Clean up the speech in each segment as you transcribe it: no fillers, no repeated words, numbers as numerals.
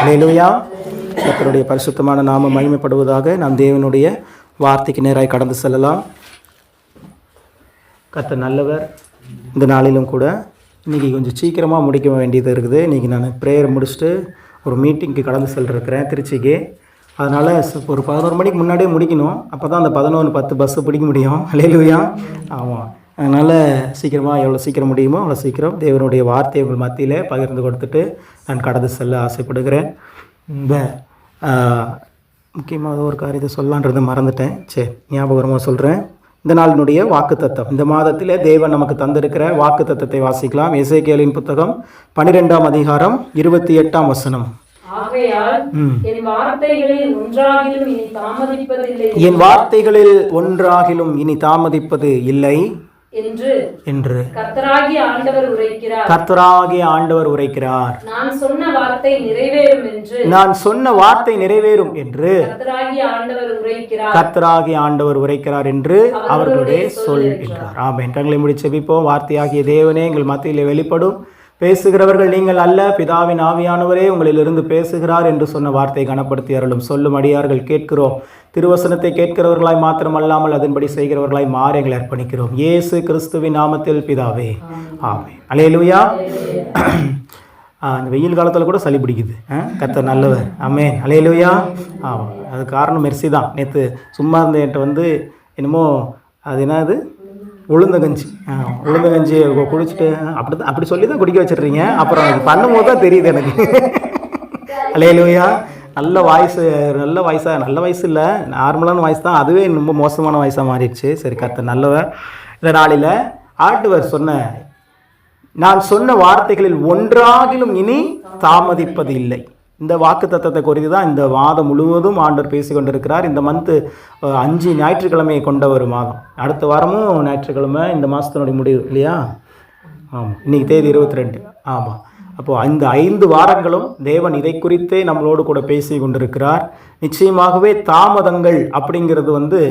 அல்லேலூயா. கர்த்தருடைய பரிசுத்தமான நாமம் மகிமைப்படுவதாக. நாம் தேவனுடைய வார்த்தைக்கு நேராக கடந்து செல்லலாம். கர்த்தர் நல்லவர். இந்த நாளிலும் கூட இன்றைக்கி கொஞ்சம் சீக்கிரமாக முடிக்க வேண்டியது இருக்குது. இன்றைக்கி நான் ப்ரேயர் முடிச்சுட்டு ஒரு மீட்டிங்க்கு கடந்து செல்லிருக்கிறேன் திருச்சிக்கு. அதனால் ஒரு 11 மணிக்கு முன்னாடியே முடிக்கணும். அப்போ தான் அந்த 11:10 பஸ்ஸு பிடிக்க முடியும். அல்லேலூயா. ஆமாம், அதனால் சீக்கிரமாக எவ்வளோ சீக்கிரம் முடியுமோ அவ்வளோ சீக்கிரம் தேவனுடைய வார்த்தையை உங்கள் மத்தியில் பகிர்ந்து கொடுத்துட்டு நான் கடந்து செல்ல ஆசைப்படுகிறேன். இந்த முக்கியமாக ஒரு காரியத்தை சொல்லலான்றதை மறந்துட்டேன். சரி, ஞாபகமாக சொல்கிறேன். இந்த நாளினுடைய வாக்குத்தத்தம், இந்த மாதத்தில் தேவன் நமக்கு தந்திருக்கிற வாக்குத்தத்தத்தை வாசிக்கலாம். எசேக்கியேலின் புத்தகம் 12ஆம் அதிகாரம் 28ஆம் வசனம். என் வார்த்தைகளில் ஒன்றாகிலும் இனி தாமதிப்பது இல்லை என்று கர்த்தராகிய ஆண்டவர் உரைக்கிறார். நான் சொன்ன வார்த்தை நிறைவேறும் என்று கர்த்தராகிய ஆண்டவர் உரைக்கிறார் என்று அவர்களுடைய சொல் என்றார். ஆமென். கண்களை மூடி ஜெபிப்போம். வார்த்தையாகிய தேவனே எங்கள் மத்தியிலே வெளிப்படும். பேசுகிறவர்கள் நீங்கள் அல்ல, பிதாவின் ஆவியானவரே உங்களிலிருந்து பேசுகிறார் என்று சொன்ன வார்த்தை கனப்படுத்தி அருளும். சொல்லும் அடியார்கள் கேட்கிறோம். திருவசனத்தை கேட்கிறவர்களாய் மாத்திரம் அல்லாமல் அதன்படி செய்கிறவர்களாய் மாறி எங்களை அர்ப்பணிக்கிறோம். இயேசு கிறிஸ்துவின் நாமத்தில் பிதாவே, ஆமென். அல்லேலூயா. இந்த வெயில் காலத்தில் கூட சளி பிடிக்குது. கர்த்தர் நல்லவர். ஆமென். அல்லேலூயா. ஆமாம், அது காரணம் மெர்சி தான். நேற்று சும்மா இருந்த என்கிட்ட என்னமோ அது என்னது உளுந்த கஞ்சி குடிச்சிட்டு அப்படி சொல்லி தான் குடிக்க வச்சிடுறீங்க. அப்புறம் அது பண்ணும்போது தான் தெரியுது எனக்கு. அல்லேலூயா. நல்ல வாய்ஸ் இல்லை, நார்மலான வாய்ஸ் தான். அதுவே ரொம்ப மோசமான வாய்ஸாக மாறிடுச்சு. சரி, கர்த்தர் நல்லவர். இந்த நாளில் ஆண்டவர் நான் சொன்ன வார்த்தைகளில் ஒன்றாகிலும் இனி தாமதிப்பது இல்லை. இந்த வாக்கு தத்தத்தை குறித்து தான் இந்த மாதம் முழுவதும் ஆண்டவர் பேசி கொண்டிருக்கிறார். இந்த மந்த்து 5 ஞாயிற்றுக்கிழமையை கொண்ட ஒரு மாதம். அடுத்த வாரமும் ஞாயிற்றுக்கிழமை இந்த மாதத்தினுடைய முடிவு இல்லையா? ஆமாம், இன்றைக்கி தேதி 22. ஆமாம். அப்போது இந்த 5 வாரங்களும் தேவன் இதை குறித்தே நம்மளோடு கூட பேசி கொண்டிருக்கிறார். நிச்சயமாகவே தாமதங்கள் அப்படிங்கிறது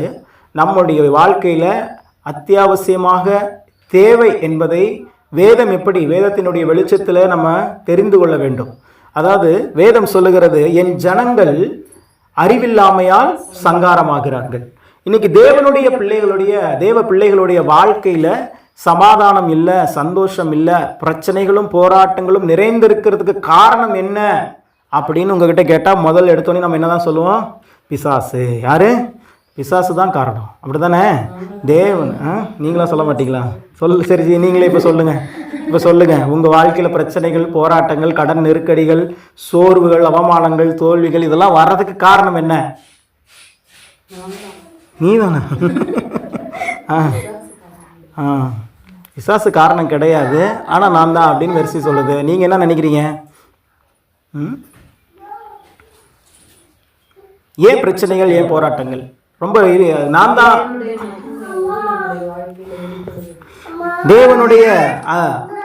நம்முடைய வாழ்க்கையில் அத்தியாவசியமாக தேவை என்பதை வேதத்தினுடைய வெளிச்சத்தில் நம்ம தெரிந்து கொள்ள வேண்டும். அதாவது வேதம் சொல்லுகிறது, என் ஜனங்கள் அறிவில்லாமையால் சங்காரமாகிறார்கள். இன்னைக்கு தேவ பிள்ளைகளுடைய வாழ்க்கையில சமாதானம் இல்லை, சந்தோஷம் இல்லை, பிரச்சனைகளும் போராட்டங்களும் நிறைந்திருக்கிறதுக்கு காரணம் என்ன அப்படின்னு உங்ககிட்ட கேட்டால் முதல் எடுத்தோன்னே நம்ம என்னதான் சொல்லுவோம்? பிசாசு. யாரு? பிசாசு தான் காரணம். அப்படி தானே? தேவன் நீங்களா சொல்ல மாட்டீங்களா? சரி, நீங்களே இப்போ சொல்லுங்கள். உங்கள் வாழ்க்கையில் பிரச்சனைகள், போராட்டங்கள், கடன் நெருக்கடிகள், சோர்வுகள், அவமானங்கள், தோல்விகள் இதெல்லாம் வர்றதுக்கு காரணம் என்ன? நீ தானே? பிசாசு காரணம் கிடையாது, ஆனால் நான் தான் அப்படின்னு மெர்சி சொல்லுது. நீங்கள் என்ன நினைக்கிறீங்க? ஏன் பிரச்சனைகள், ஏன் போராட்டங்கள்? ரொம்ப நான் தான் தேவனுடைய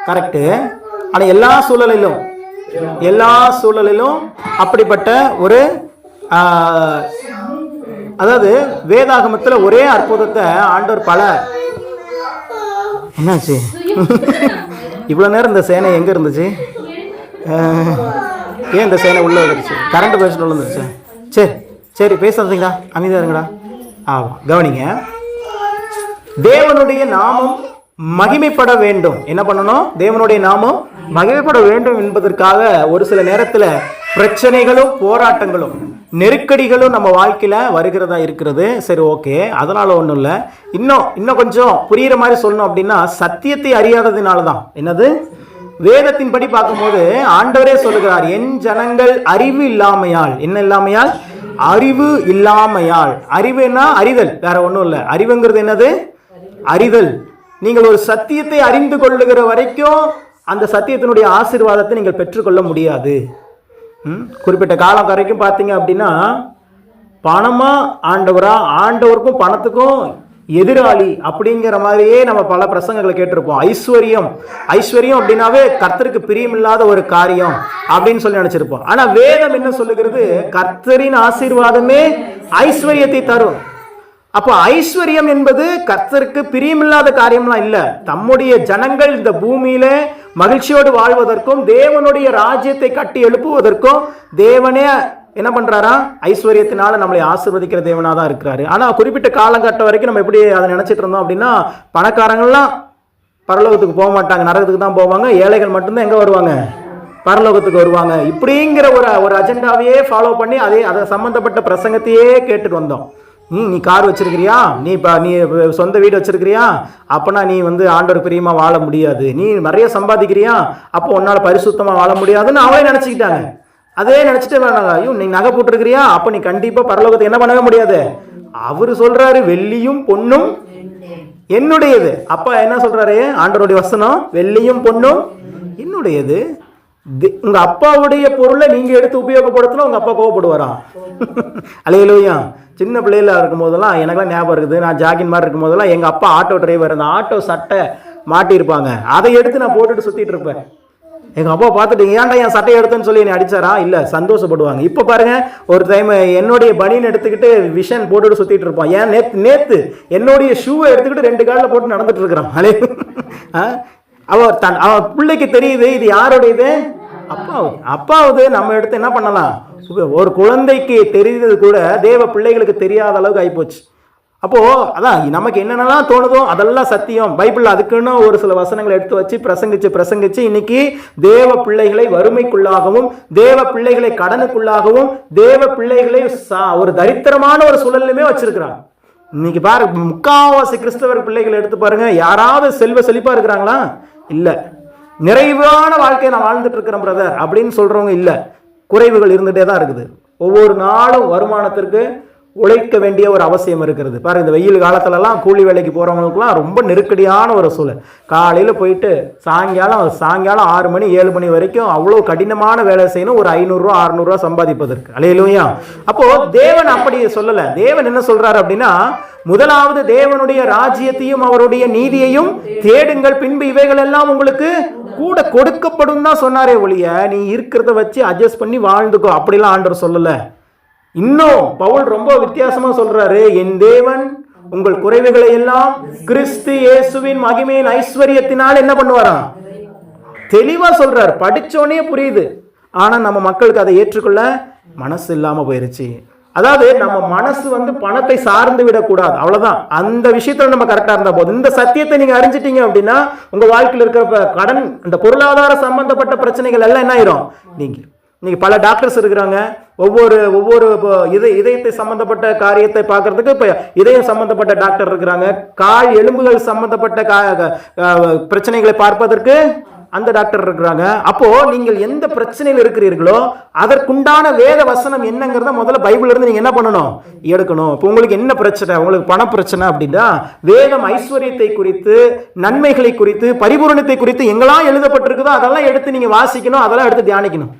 கரெக்டு. ஆனால் எல்லா சூழலிலும் அப்படிப்பட்ட ஒரு அதாவது வேதாகமத்தில் ஒரே அற்புதத்தை ஆண்டவர் என்னாச்சு? இவ்வளோ நேரம் இந்த சேனை எங்கே இருந்துச்சு? ஏன் இந்த சேனை உள்ளே வந்துருச்சு? கரண்ட் பேசிட்டு உள்ள வந்துருச்சு. சரி பேசுறதுங்களா? அமைதியாக இருங்கடா. ஆமாம், கவனிங்க. தேவனுடைய நாமம் மகிமைப்பட வேண்டும். என்ன பண்ணணும்? தேவனுடைய நாமம் மகிமைப்பட வேண்டும் என்பதற்காக ஒரு சில நேரத்தில் பிரச்சனைகளும், போராட்டங்களும், நெருக்கடிகளும் நம்ம வாழ்க்கையில் வருகிறதா இருக்கிறது. சரி, ஓகே, அதனால ஒன்றும் இல்லை. இன்னும் கொஞ்சம் புரிகிற மாதிரி சொல்லணும் அப்படின்னா, சத்தியத்தை அறியாததுனால தான். என்னது? வேதத்தின்படி பார்க்கும்போது ஆண்டவரே சொல்லுகிறார், என் ஜனங்கள் அறிவு இல்லாமையால். என்ன இல்லாமையால்? அறிவு இல்லாமையால். அறிவுன்னா அறிதல், வேற ஒன்றும் இல்லை. அறிவுங்கிறது என்னது? அறிதல். நீங்கள் ஒரு சத்தியத்தை அறிந்து கொள்ளுகிற வரைக்கும் அந்த சத்தியத்தினுடைய ஆசீர்வாதத்தை நீங்கள் பெற்றுக்கொள்ள முடியாது. குறிப்பிட்ட காலம் வரைக்கும் பார்த்தீங்க அப்படின்னா, பணமா ஆண்டவரா, ஆண்டவருக்கும் பணத்துக்கும் எதிராளி அப்படிங்கிற மாதிரியே நம்ம பல பிரசங்கங்களை கேட்டிருப்போம். ஐஸ்வர்யம் அப்படின்னாவே கர்த்தருக்கு பிரியமில்லாத ஒரு காரியம் அப்படின்னு சொல்லி நினைச்சிருப்போம். ஆனா வேதம் என்ன சொல்லுகிறது? கர்த்தரின் ஆசீர்வாதமே ஐஸ்வர்யத்தை தரும். அப்போ ஐஸ்வர்யம் என்பது கர்த்தருக்கு பிரியமில்லாத காரியம்லாம் இல்லை. தம்முடைய ஜனங்கள் இந்த பூமியில மகிழ்ச்சியோடு வாழ்வதற்கும் தேவனுடைய ராஜ்யத்தை கட்டி எழுப்புவதற்கும் தேவனே என்ன பண்றாரா, ஐஸ்வர்யத்தினால நம்மளை ஆசீர்வதிக்கிற தேவனா தான் இருக்கிறாரு. ஆனா குறிப்பிட்ட காலகட்டம் வரைக்கும் நம்ம எப்படி அதை நினைச்சிட்டு இருந்தோம் அப்படின்னா, பணக்காரங்கள்லாம் பரலோகத்துக்கு போக மாட்டாங்க, நரகத்துக்கு தான் போவாங்க. ஏழைகள் மட்டும்தான் எங்க வருவாங்க, பரலோகத்துக்கு வருவாங்க. இப்படிங்கிற ஒரு அஜெண்டாவையே ஃபாலோ பண்ணி அதை சம்பந்தப்பட்ட பிரசங்கத்தையே கேட்டுட்டு வந்தோம். நீ கார் வச்சிருக்கிறியா, நீ சொந்த வீடு வச்சிருக்கிறியா, அப்பனா நீ ஆண்டவர் பிரியமா வாழ முடியாது. நீ நிறைய சம்பாதிக்கிறியா, அப்போ உன்னால பரிசுத்தமா வாழ முடியாதுன்னு அவளே நினைச்சுக்கிட்டாங்க. அதே நினைச்சிட்டு வேணாங்க, ஐயோ நீ நகை போட்டிருக்கிறியா, அப்ப நீ கண்டிப்பா பரலோகத்தை என்ன பண்ணவே முடியாது. அவரு சொல்றாரு வெள்ளியும் பொண்ணும் என்னுடையது. அப்பா என்ன சொல்றாரு, ஆண்டவருடைய வசனம், வெள்ளியும் பொண்ணும் என்னுடையது. உங்க அப்பாவுடைய பொருளை நீங்க எடுத்து உபயோகப்படுத்தினா உங்க அப்பா கோவப்படுவாராம். அல்லேலூயா. சின்ன பிள்ளையில இருக்கும் போதெல்லாம் எனக்குலாம் ஞாபகம் இருக்குது, நான் ஜாகின் மாதிரி இருக்கும் போதெல்லாம் எங்க அப்பா ஆட்டோ டிரைவர், அந்த ஆட்டோ சட்டை மாட்டியிருப்பாங்க, அதை எடுத்து நான் போட்டுட்டு சுத்திட்டு இருப்பேன். எங்க அப்பா பார்த்துட்டு ஏன்டா என் சட்டையை எடுத்தேன்னு சொல்லி என்னை அடிச்சாரா, இல்ல சந்தோஷப்படுவாங்க. இப்ப பாருங்க, ஒரு டைம் என்னுடைய பனியன் எடுத்துக்கிட்டு விஷன் போட்டுட்டு சுத்திட்டு இருப்பான். ஏன் நேத்து என்னுடைய ஷூவை எடுத்துக்கிட்டு 2 காலில் போட்டு நடந்துட்டு இருக்கிறான். அவன் பிள்ளைக்கு தெரியுது இது யாருடையது, அப்பாவது. நம்ம எடுத்து என்ன பண்ணலாம், ஒரு குழந்தைக்கு தெரியுது கூட தேவ பிள்ளைகளுக்கு தெரியாத அளவுக்கு ஆயிப்போச்சு. அப்போ அதான் நமக்கு என்னென்னலாம் தோணுதோ அதெல்லாம் சத்தியம். பைபிள் அதுக்குன்னு ஒரு சில வசனங்களை எடுத்து வச்சு பிரசங்கிச்சு இன்னைக்கு தேவ பிள்ளைகளை வறுமைக்குள்ளாகவும், தேவ பிள்ளைகளை கடனுக்குள்ளாகவும், தேவ பிள்ளைகளை ஒரு தரித்திரமான ஒரு சூழலுமே வச்சிருக்கிறாங்க. இன்னைக்கு பாரு, முக்காவாசி கிறிஸ்தவர் பிள்ளைகளை எடுத்து பாருங்க, யாராவது செல்வ செழிப்பா இருக்கிறாங்களா, இல்ல. நிறைவான வாழ்க்கையை நான் வாழ்ந்துட்டு இருக்கிறேன் பிரதர் அப்படின்னு சொல்றவங்க இல்ல. குறைவுகள் இருந்துட்டே தான் இருக்குது. ஒவ்வொரு நாளும் வருமானத்திற்கு உழைக்க வேண்டிய ஒரு அவசியம் இருக்கிறது. பாருங்க, இந்த வெயில் காலத்துலலாம் கூலி வேலைக்கு போறவங்களுக்குலாம் ரொம்ப நெருக்கடியான ஒரு சூழல். காலையில போயிட்டு சாயங்காலம் 6 மணி 7 மணி வரைக்கும் அவ்வளோ கடினமான வேலை செய்யணும், ஒரு 500 ரூபா 600 ரூபா சம்பாதிப்பதற்கு. அல்லேலூயா. அப்போ தேவன் அப்படி சொல்லல. தேவன் என்ன சொல்றாரு அப்படின்னா, முதலாவது தேவனுடைய ராஜ்யத்தையும் அவருடைய நீதியையும் தேடுங்கள், பின்பு இவைகள் எல்லாம் உங்களுக்கு கூட கொடுக்கப்படும் தான் சொன்னாரே ஒழிய நீ இருக்கிறத வச்சு அட்ஜஸ்ட் பண்ணி வாழ்ந்துக்கோ அப்படிலாம் ஆண்டவர் சொல்லல. இன்னும் பவுல் ரொம்ப வித்தியாசமா சொல்றாரு, என் தேவன் உங்கள் குறைவுகளை எல்லாம் கிறிஸ்து இயேசுவின் மகிமையின் ஐஸ்வர்யத்தினால் என்ன பண்ணுவாராம், தெளிவா சொல்றாரு. படிச்சோனே புரியுது. ஆனா நம்ம மக்களுக்கு அதை ஏற்றுக்கொள்ள மனசு இல்லாம போயிருச்சு. அதாவது நம்ம மனசு பணத்தை சார்ந்து விடக்கூடாது, அவ்வளவுதான். அந்த விஷயத்துல நம்ம கரெக்டா இருந்தா போதும். இந்த சத்தியத்தை நீங்க அறிஞ்சிட்டீங்க அப்படின்னா உங்க வாழ்க்கையில் இருக்கிற கடன், இந்த பொருளாதார சம்பந்தப்பட்ட பிரச்சனைகள் எல்லாம் என்ன ஆயிரும். நீங்க பல டாக்டர்ஸ் இருக்கிறாங்க, ஒவ்வொரு இதயத்தை சம்பந்தப்பட்ட காரியத்தை பார்க்கறதுக்கு இப்ப இதயம் சம்பந்தப்பட்ட டாக்டர் இருக்கிறாங்க, கால் எலும்புகள் சம்பந்தப்பட்ட பிரச்சனைகளை பார்ப்பதற்கு அந்த டாக்டர் இருக்கிறாங்க. அப்போ நீங்கள் எந்த பிரச்சனையில் இருக்கிறீர்களோ அதற்குண்டான வேத வசனம் என்னங்கிறத முதல்ல பைபிள்ல இருந்து நீங்க என்ன பண்ணணும், எடுக்கணும். இப்போ உங்களுக்கு என்ன பிரச்சனை, உங்களுக்கு பண பிரச்சனை அப்படின்னா வேதம் ஐஸ்வர்யத்தை குறித்து, நன்மைகளை குறித்து, பரிபூரணத்தை குறித்து எங்கெல்லாம் எழுதப்பட்டிருக்குதோ அதெல்லாம் எடுத்து நீங்க வாசிக்கணும், அதெல்லாம் எடுத்து தியானிக்கணும்.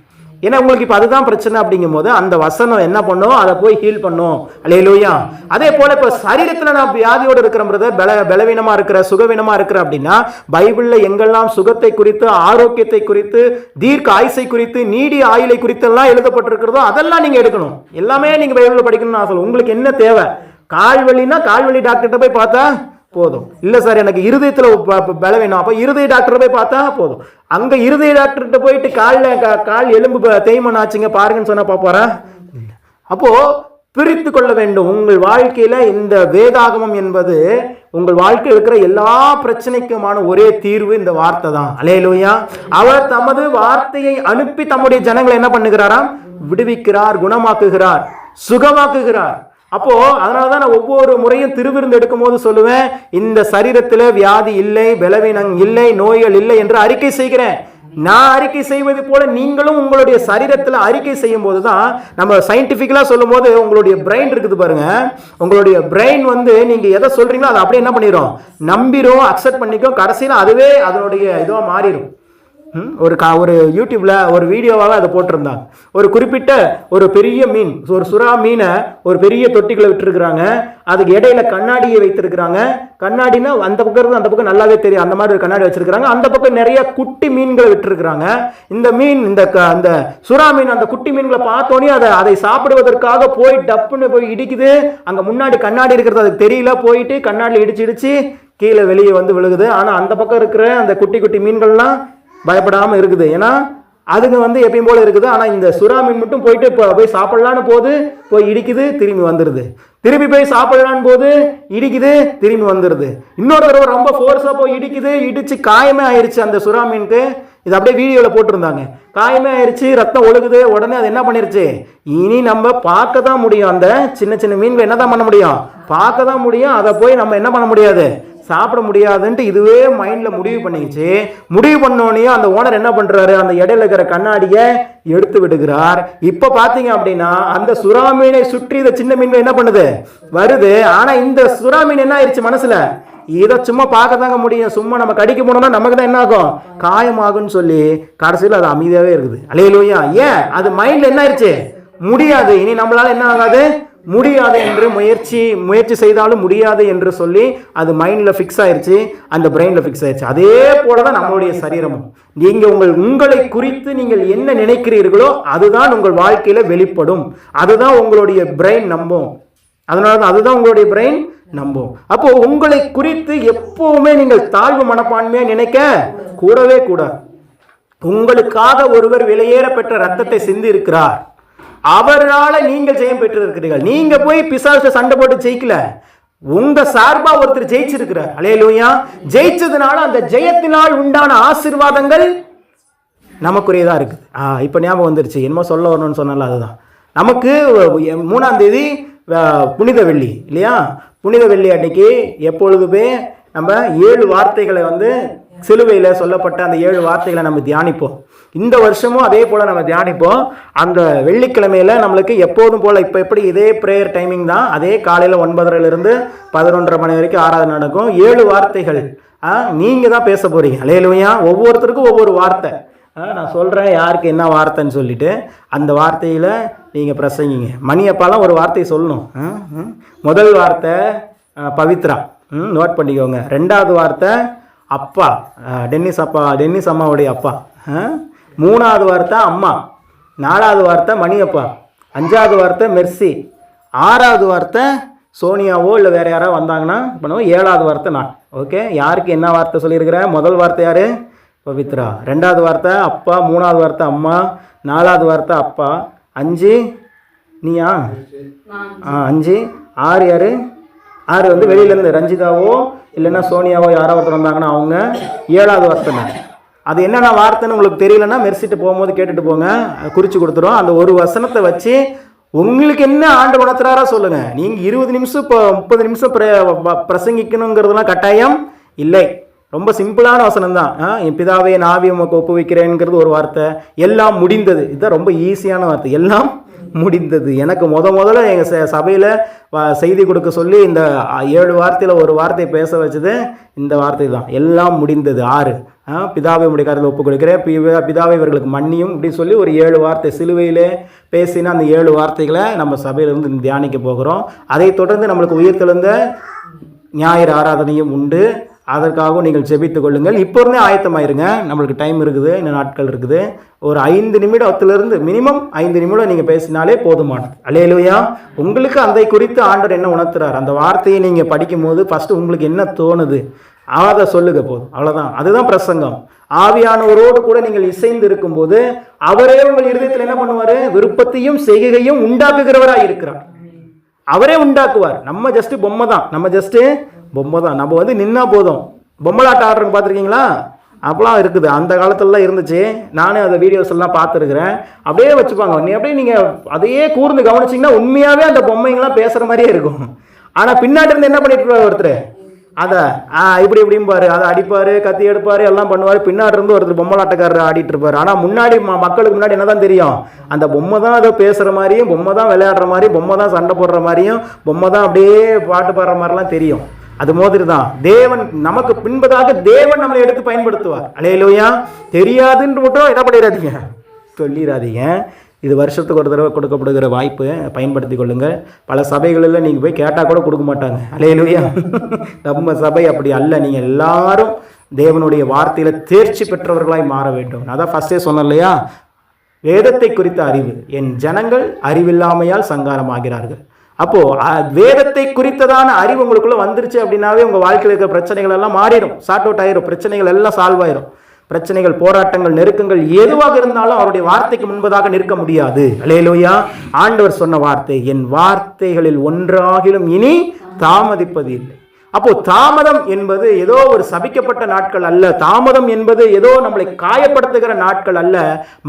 ஏன்னா உங்களுக்கு இப்ப அதுதான் பிரச்சனை அப்படிங்கும் போது அந்த வசனம் என்ன பண்ணும், அதை போய் ஹீல் பண்ணும். அல்லேலூயா. அதே போல இப்ப சரீரத்துல நான் வியாதியோடு இருக்கிற பிரதர், பலவீனமா இருக்கிற, சுகவீனமா இருக்கிற அப்படின்னா பைபிள்ல எங்கெல்லாம் சுகத்தை குறித்து, ஆரோக்கியத்தை குறித்து, தீர்க்க ஆயுசை குறித்து, நீடிய ஆயுளை குறித்து எல்லாம் எழுதப்பட்டிருக்கிறதோ அதெல்லாம் நீங்க எடுக்கணும். எல்லாமே நீங்க பைபிள்ல படிக்கணும்னு ஆசை. உங்களுக்கு என்ன தேவை, கால்வலின்னா கால்வலி டாக்டர்கிட்ட போய் பார்த்தா போதும். இல்ல சார் எனக்கு இருதயத்துல பலவீனம், அப்ப இருதய டாக்டர் போய் பார்த்தா போதும். அங்க இருதய டாக்டர்கிட்ட போயிட்டு கால் எலும்பு தேய்மானம் ஆச்சுங்க பாருங்கன்னு சொன்னா பாப்பாரா? அப்போ பிரித்து கொள்ள வேண்டும். உங்கள் வாழ்க்கையில இந்த வேதாகமம் என்பது உங்கள் வாழ்க்கையில் இருக்கிற எல்லா பிரச்சனைக்குமான ஒரே தீர்வு இந்த வார்த்தை தான். அல்லேலூயா. அவர் தமது வார்த்தையை அனுப்பி தம்முடைய ஜனங்களை என்ன பண்ணுகிறாராம், விடுவிக்கிறார், குணமாக்குகிறார், சுகமாக்குகிறார். அப்போ அதனாலதான் நான் ஒவ்வொரு முறையும் திருவிருந்து எடுக்கும் போது சொல்லுவேன், இந்த சரீரத்துல வியாதி இல்லை, பலவீனம் இல்லை, நோய்கள் இல்லை என்று அறிக்கை செய்கிறேன். நான் அறிக்கை செய்வது போல நீங்களும் உங்களுடைய சரீரத்துல அறிக்கை செய்யும் போதுதான், நம்ம சயின்டிபிக்கலா சொல்லும் போது உங்களுடைய பிரெயின் இருக்குது பாருங்க, உங்களுடைய பிரெயின் நீங்க எதை சொல்றீங்களோ அதை அப்படியே என்ன பண்ணிரும், நம்பிரும், அக்செப்ட் பண்ணிக்கும். கடைசியில அதுவே அதனுடைய இதுவா மாறிடும். ஒரு யூடியூப்பில் ஒரு வீடியோவாக அதை போட்டிருந்தாங்க. ஒரு குறிப்பிட்ட ஒரு பெரிய மீன், ஒரு சுறா மீனை ஒரு பெரிய தொட்டிக்குள்ளே விட்டுருக்குறாங்க. அதுக்கு இடையில கண்ணாடியை வைத்திருக்கிறாங்க. கண்ணாடினா அந்த பக்கம் இருந்து அந்த பக்கம் நல்லாவே தெரியும், அந்த மாதிரி ஒரு கண்ணாடி வச்சிருக்கிறாங்க. அந்த பக்கம் நிறைய குட்டி மீன்களை விட்டுருக்குறாங்க. இந்த மீன் அந்த சுறா மீன் அந்த குட்டி மீன்களை பார்த்தோன்னே அதை சாப்பிடுவதற்காக போய் டப்புன்னு போய் இடிக்குது. அங்கே முன்னாடி கண்ணாடி இருக்கிறது அதுக்கு தெரியல, போயிட்டு கண்ணாடியில் இடிச்சு கீழே வெளியே வந்து விழுகுது. ஆனால் அந்த பக்கம் இருக்கிற அந்த குட்டி குட்டி மீன்கள்லாம் பயப்படாமல் இருக்குது. ஏன்னா அதுங்க வந்து எப்பயும் போல இருக்குது. ஆனால் இந்த சுறா மீன் மட்டும் போயிட்டு போய் சாப்பிடலான்னு போது போய் இடிக்குது, திரும்பி வந்துடுது. திரும்பி போய் சாப்பிடலான்னு போது இடிக்குது, திரும்பி வந்துடுது. இன்னொரு தடவை ரொம்ப ஃபோர்ஸாக போய் இடிச்சு காயமே ஆயிடுச்சு அந்த சுறா மீனுக்கு. இது அப்படியே வீடியோவில் போட்டிருந்தாங்க. காயமே ஆயிடுச்சு, ரத்தம் ஒழுகுது. உடனே அது என்ன பண்ணிருச்சு, இனி நம்ம பார்க்க தான் முடியும். அந்த சின்ன சின்ன மீன்கள் என்ன தான் பண்ண முடியும், பார்க்க தான் முடியும். அதை போய் நம்ம என்ன பண்ண முடியாது, சாப்பிட முடியாதுன்ட்டு இதுவே மைண்டில் முடிவு பண்ணிக்கிச்சு. முடிவு பண்ணோன்னே அந்த ஓனர் என்ன பண்ணுறாரு, அந்த இடையில இருக்கிற கண்ணாடியை எடுத்து விடுகிறார். இப்போ பார்த்தீங்க அப்படின்னா அந்த சுறா மீனை சுற்றி இந்த சின்ன மீன்கள் என்ன பண்ணுது, வருது. ஆனால் இந்த சுறா மீன் என்ன ஆயிடுச்சு மனசில், இதை சும்மா பார்க்க தாங்க முடியும், சும்மா நம்ம கடிக்க போனோம்னா நமக்கு தான் என்ன ஆகும், காயமாகும்னு சொல்லி கடைசியில் அது அமைதியாகவே இருக்குது. அல்லேலூயா. ஏன், அது மைண்டில் என்ன ஆயிடுச்சு, முடியாது, இனி நம்மளால என்ன ஆகாது, முடியாது என்று முயற்சி செய்தாலும் முடியாது என்று சொல்லி அது மைண்டில் ஃபிக்ஸ் ஆயிடுச்சு, அந்த பிரெயினில் ஃபிக்ஸ் ஆயிடுச்சு. அதே போல தான் நம்மளுடைய சரீரமும். நீங்கள் உங்களை குறித்து நீங்கள் என்ன நினைக்கிறீர்களோ அதுதான் உங்கள் வாழ்க்கையில் வெளிப்படும். அதுதான் உங்களுடைய பிரெயின் நம்பும். அதனால தான் அதுதான் உங்களுடைய பிரெயின் நம்பும். அப்போ உங்களை குறித்து எப்பவுமே நீங்கள் தாழ்வு மனப்பான்மையாக நினைக்க கூடவே கூடாது. உங்களுக்காக ஒருவர் விலையேற பெற்ற ரத்தத்தை சிந்தி இருக்கிறார், அவரால நீங்கள் ஜெயம் பெற்று இருக்கிறீர்கள். நீங்க போய் பிசாசு சண்டை போட்டு ஜெயிக்கல, உங்க சார்பா ஒருத்தர் ஜெயிச்சிருக்கிறார். அல்லேலூயா. ஜெயிச்சதுனால அந்த ஜெயத்தினால் உண்டான ஆசீர்வாதங்கள் நமக்குரியதா இருக்குது. இப்ப ஞாபகம் வந்துருச்சு, என்னமோ சொல்ல வரணும்னு சொன்னால அதுதான். நமக்கு 3ஆம் தேதி புனித வெள்ளி இல்லையா, புனித வெள்ளி அன்னைக்கு எப்பொழுதுமே நம்ம 7 வார்த்தைகளை வந்து சிலுவையில் சொல்லப்பட்ட அந்த 7 வார்த்தைகளை நம்ம தியானிப்போம். இந்த வருஷமும் அதே போல் நம்ம தியானிப்போம். அந்த வெள்ளிக்கிழமையில் நம்மளுக்கு எப்போதும் போல் இப்போ எப்படி இதே ப்ரேயர் டைமிங் தான், அதே காலையில் 9:30 11:30 மணி வரைக்கும் ஆராதனை நடக்கும். 7 வார்த்தைகள் நீங்கள் தான் பேச போகிறீங்க. அல்லேலூயா. ஒவ்வொருத்தருக்கும் ஒவ்வொரு வார்த்தை நான் சொல்கிறேன், யாருக்கு என்ன வார்த்தைன்னு சொல்லிட்டு அந்த வார்த்தையில் நீங்கள் பிரசங்கிங்க. மணியப்பாலாம் ஒரு வார்த்தையை சொல்லணும். முதல் வார்த்தை பவித்ரா, நோட் பண்ணிக்கோங்க. 2வது வார்த்தை அப்பா, டென்னிஸ் அம்மாவுடைய அப்பா. 3வது வார்த்தை அம்மா. 4வது வார்த்தை மணியப்பா. 5வது வார்த்தை மெர்சி. 6வது வார்த்தை சோனியாவோ இல்லை வேறு யாராவது வந்தாங்கன்னா பண்ணுவோம். 7வது வார்த்தை நான். ஓகே, யாருக்கு என்ன வார்த்தை சொல்லியிருக்கிறேன்? முதல் வார்த்தை யார்? பவித்ரா. 2வது வார்த்தை அப்பா. 3வது வார்த்தை அம்மா. 4வது வார்த்தை அப்பா. 5 நீயா? 5. 6 யார்? 6 வந்து வெளியிலேருந்து ரஞ்சிதாவோ இல்லைன்னா சோனியாவோ யாராவது ஒருத்தர் வந்தாங்கன்னா அவங்க. 7வது வார்த்தை நான். அது என்னென்ன வார்த்தைன்னு உங்களுக்கு தெரியலன்னா மெர்சிட்டு போகும்போது கேட்டுட்டு போங்க, குறித்து கொடுத்துரும். அந்த ஒரு வசனத்தை வச்சு உங்களுக்கு என்ன ஆண்டு உணர்த்துறாரா சொல்லுங்கள். நீங்கள் 20 நிமிஷம் இப்போ 30 நிமிஷம் பிரசங்கிக்கணுங்கிறதுலாம் கட்டாயம் இல்லை. ரொம்ப சிம்பிளான வசனம் தான். என் பிதாவே நாவி உமக்கு ஒப்புவிக்கிறேங்கிறது ஒரு வார்த்தை. எல்லாம் முடிந்தது, இதுதான் ரொம்ப ஈஸியான வார்த்தை. எல்லாம் முடிந்தது. எனக்கு முதல்ல எங்கள் சபையில் செய்தி கொடுக்க சொல்லி இந்த 7 வார்த்தையில் ஒரு வார்த்தையை பேச வச்சது இந்த வார்த்தை தான், எல்லாம் முடிந்தது. 6 பிதாவை உடைய கருத்தில் ஒப்பு கொடுக்கிறேன், பிதாவை இவர்களுக்கு மன்னியும் இப்படின்னு சொல்லி ஒரு 7 வார்த்தை சிலுவையிலே பேசினா அந்த 7 வார்த்தைகளை நம்ம சபையிலிருந்து தியானிக்க போகிறோம். அதை தொடர்ந்து நம்மளுக்கு உயிர்த்தெழுந்த ஞாயிறு ஆராதனையும் உண்டு. அதற்காகவும் நீங்கள் ஜெபித்து கொள்ளுங்கள். இப்போ இருந்தே ஆயத்தமாயிருங்க, நம்மளுக்கு டைம் இருக்குது, இன்னும் நாட்கள் இருக்குது. ஒரு 5 நிமிடத்திலிருந்து மினிமம் 5 நிமிடம் நீங்கள் பேசினாலே போதுமானது. அல்லேலூயா. உங்களுக்கு அதை குறித்து ஆண்டவர் என்ன உணர்த்துறார், அந்த வார்த்தையை நீங்கள் படிக்கும்போது ஃபஸ்ட்டு உங்களுக்கு என்ன தோணுது அதை சொல்லுங்க, போதும். அவ்வளோதான். அதுதான் பிரசங்கம். ஆவியானவரோடு கூட நீங்கள் இசைந்து இருக்கும்போது அவரே உங்கள் இருதயத்தில் என்ன பண்ணுவார், விருப்பத்தையும் செய்கையும் உண்டாக்குகிறவராக இருக்கிறார். அவரே உண்டாக்குவார். நம்ம ஜஸ்ட்டு பொம்மை தான், நம்ம வந்து நின்னா போதும். பொம்மலாட்டம் ஆடுறவங்க பார்த்துருக்கீங்களா? அப்போலாம் இருக்குது, அந்த காலத்துலலாம் இருந்துச்சு. நானே அந்த வீடியோஸ் எல்லாம் பார்த்துருக்குறேன். அப்படியே வச்சுப்பாங்க. நீங்கள் அதையே கூர்ந்து கவனிச்சிங்கன்னா உண்மையாகவே அந்த பொம்மைங்களாம் பேசுகிற மாதிரியே இருக்கும். ஆனால் பின்னாடி இருந்து என்ன பண்ணிட்டு இருப்பார் ஒருத்தர், அதை இப்படிம்பாரு, அதை அடிப்பார், கத்தி எடுப்பார், எல்லாம் பண்ணுவார். பின்னாடி இருந்து ஒருத்தர் பொம்மலாட்டக்காரர் ஆடிட்டு இருப்பார். ஆனால் முன்னாடி மக்களுக்கு முன்னாடி என்ன தான் தெரியும், அந்த பொம்மை தான் அதை பேசுகிற மாதிரியும், பொம்மை தான் விளையாடுற மாதிரியும், பொம்மை தான் சண்டை போடுற மாதிரியும், பொம்மை தான் அப்படியே பாட்டு பாடுற மாதிரிலாம் தெரியும். அது மாதிரி தான் தேவன் நமக்கு பின்பதாக தேவன் நம்மளை எடுத்து பயன்படுத்துவார். அல்லேலூயா. தெரியாதுன்னு மட்டும் என்ன பண்ணிடாதீங்க, சொல்லிடாதீங்க. இது வருஷத்துக்கு ஒரு தடவை கொடுக்கப்படுகிற வாய்ப்பு, பயன்படுத்தி கொள்ளுங்கள். பல சபைகளில் நீங்கள் போய் கேட்டால் கூட கொடுக்க மாட்டாங்க. அல்லேலூயா. நம்ம சபை அப்படி அல்ல. நீங்கள் எல்லாரும் தேவனுடைய வார்த்தையில் தேர்ச்சி பெற்றவர்களாய் மாற வேண்டும். அதான் ஃபஸ்ட்டே சொன்னேன் இல்லையா, வேதத்தை குறித்த அறிவு. என் ஜனங்கள் அறிவில்லாமையால் சங்காரமாகிறார்கள். அப்போது வேதத்தை குறித்ததான அறிவு உங்களுக்குள்ளே வந்துருச்சு அப்படின்னாவே உங்கள் வாழ்க்கையில் இருக்கிற பிரச்சனைகள் எல்லாம் மாறிடும், சார்ட் அவுட் ஆயிரும், பிரச்சனைகள் எல்லாம் சால்வ் ஆயிரும். பிரச்சனைகள், போராட்டங்கள், நெருக்கங்கள் எதுவாக இருந்தாலும் அவருடைய வார்த்தைக்கு முன்பதாக நிற்க முடியாது. அல்லேலூயா. ஆண்டவர் சொன்ன வார்த்தை, என் வார்த்தைகளில் ஒன்றாகிலும் இனி தாமதிப்பது இல்லை. அப்போ தாமதம் என்பது ஏதோ ஒரு சபிக்கப்பட்ட நாட்கள் அல்ல. தாமதம் என்பது ஏதோ நம்மளை காயப்படுத்துகிற நாட்கள் அல்ல.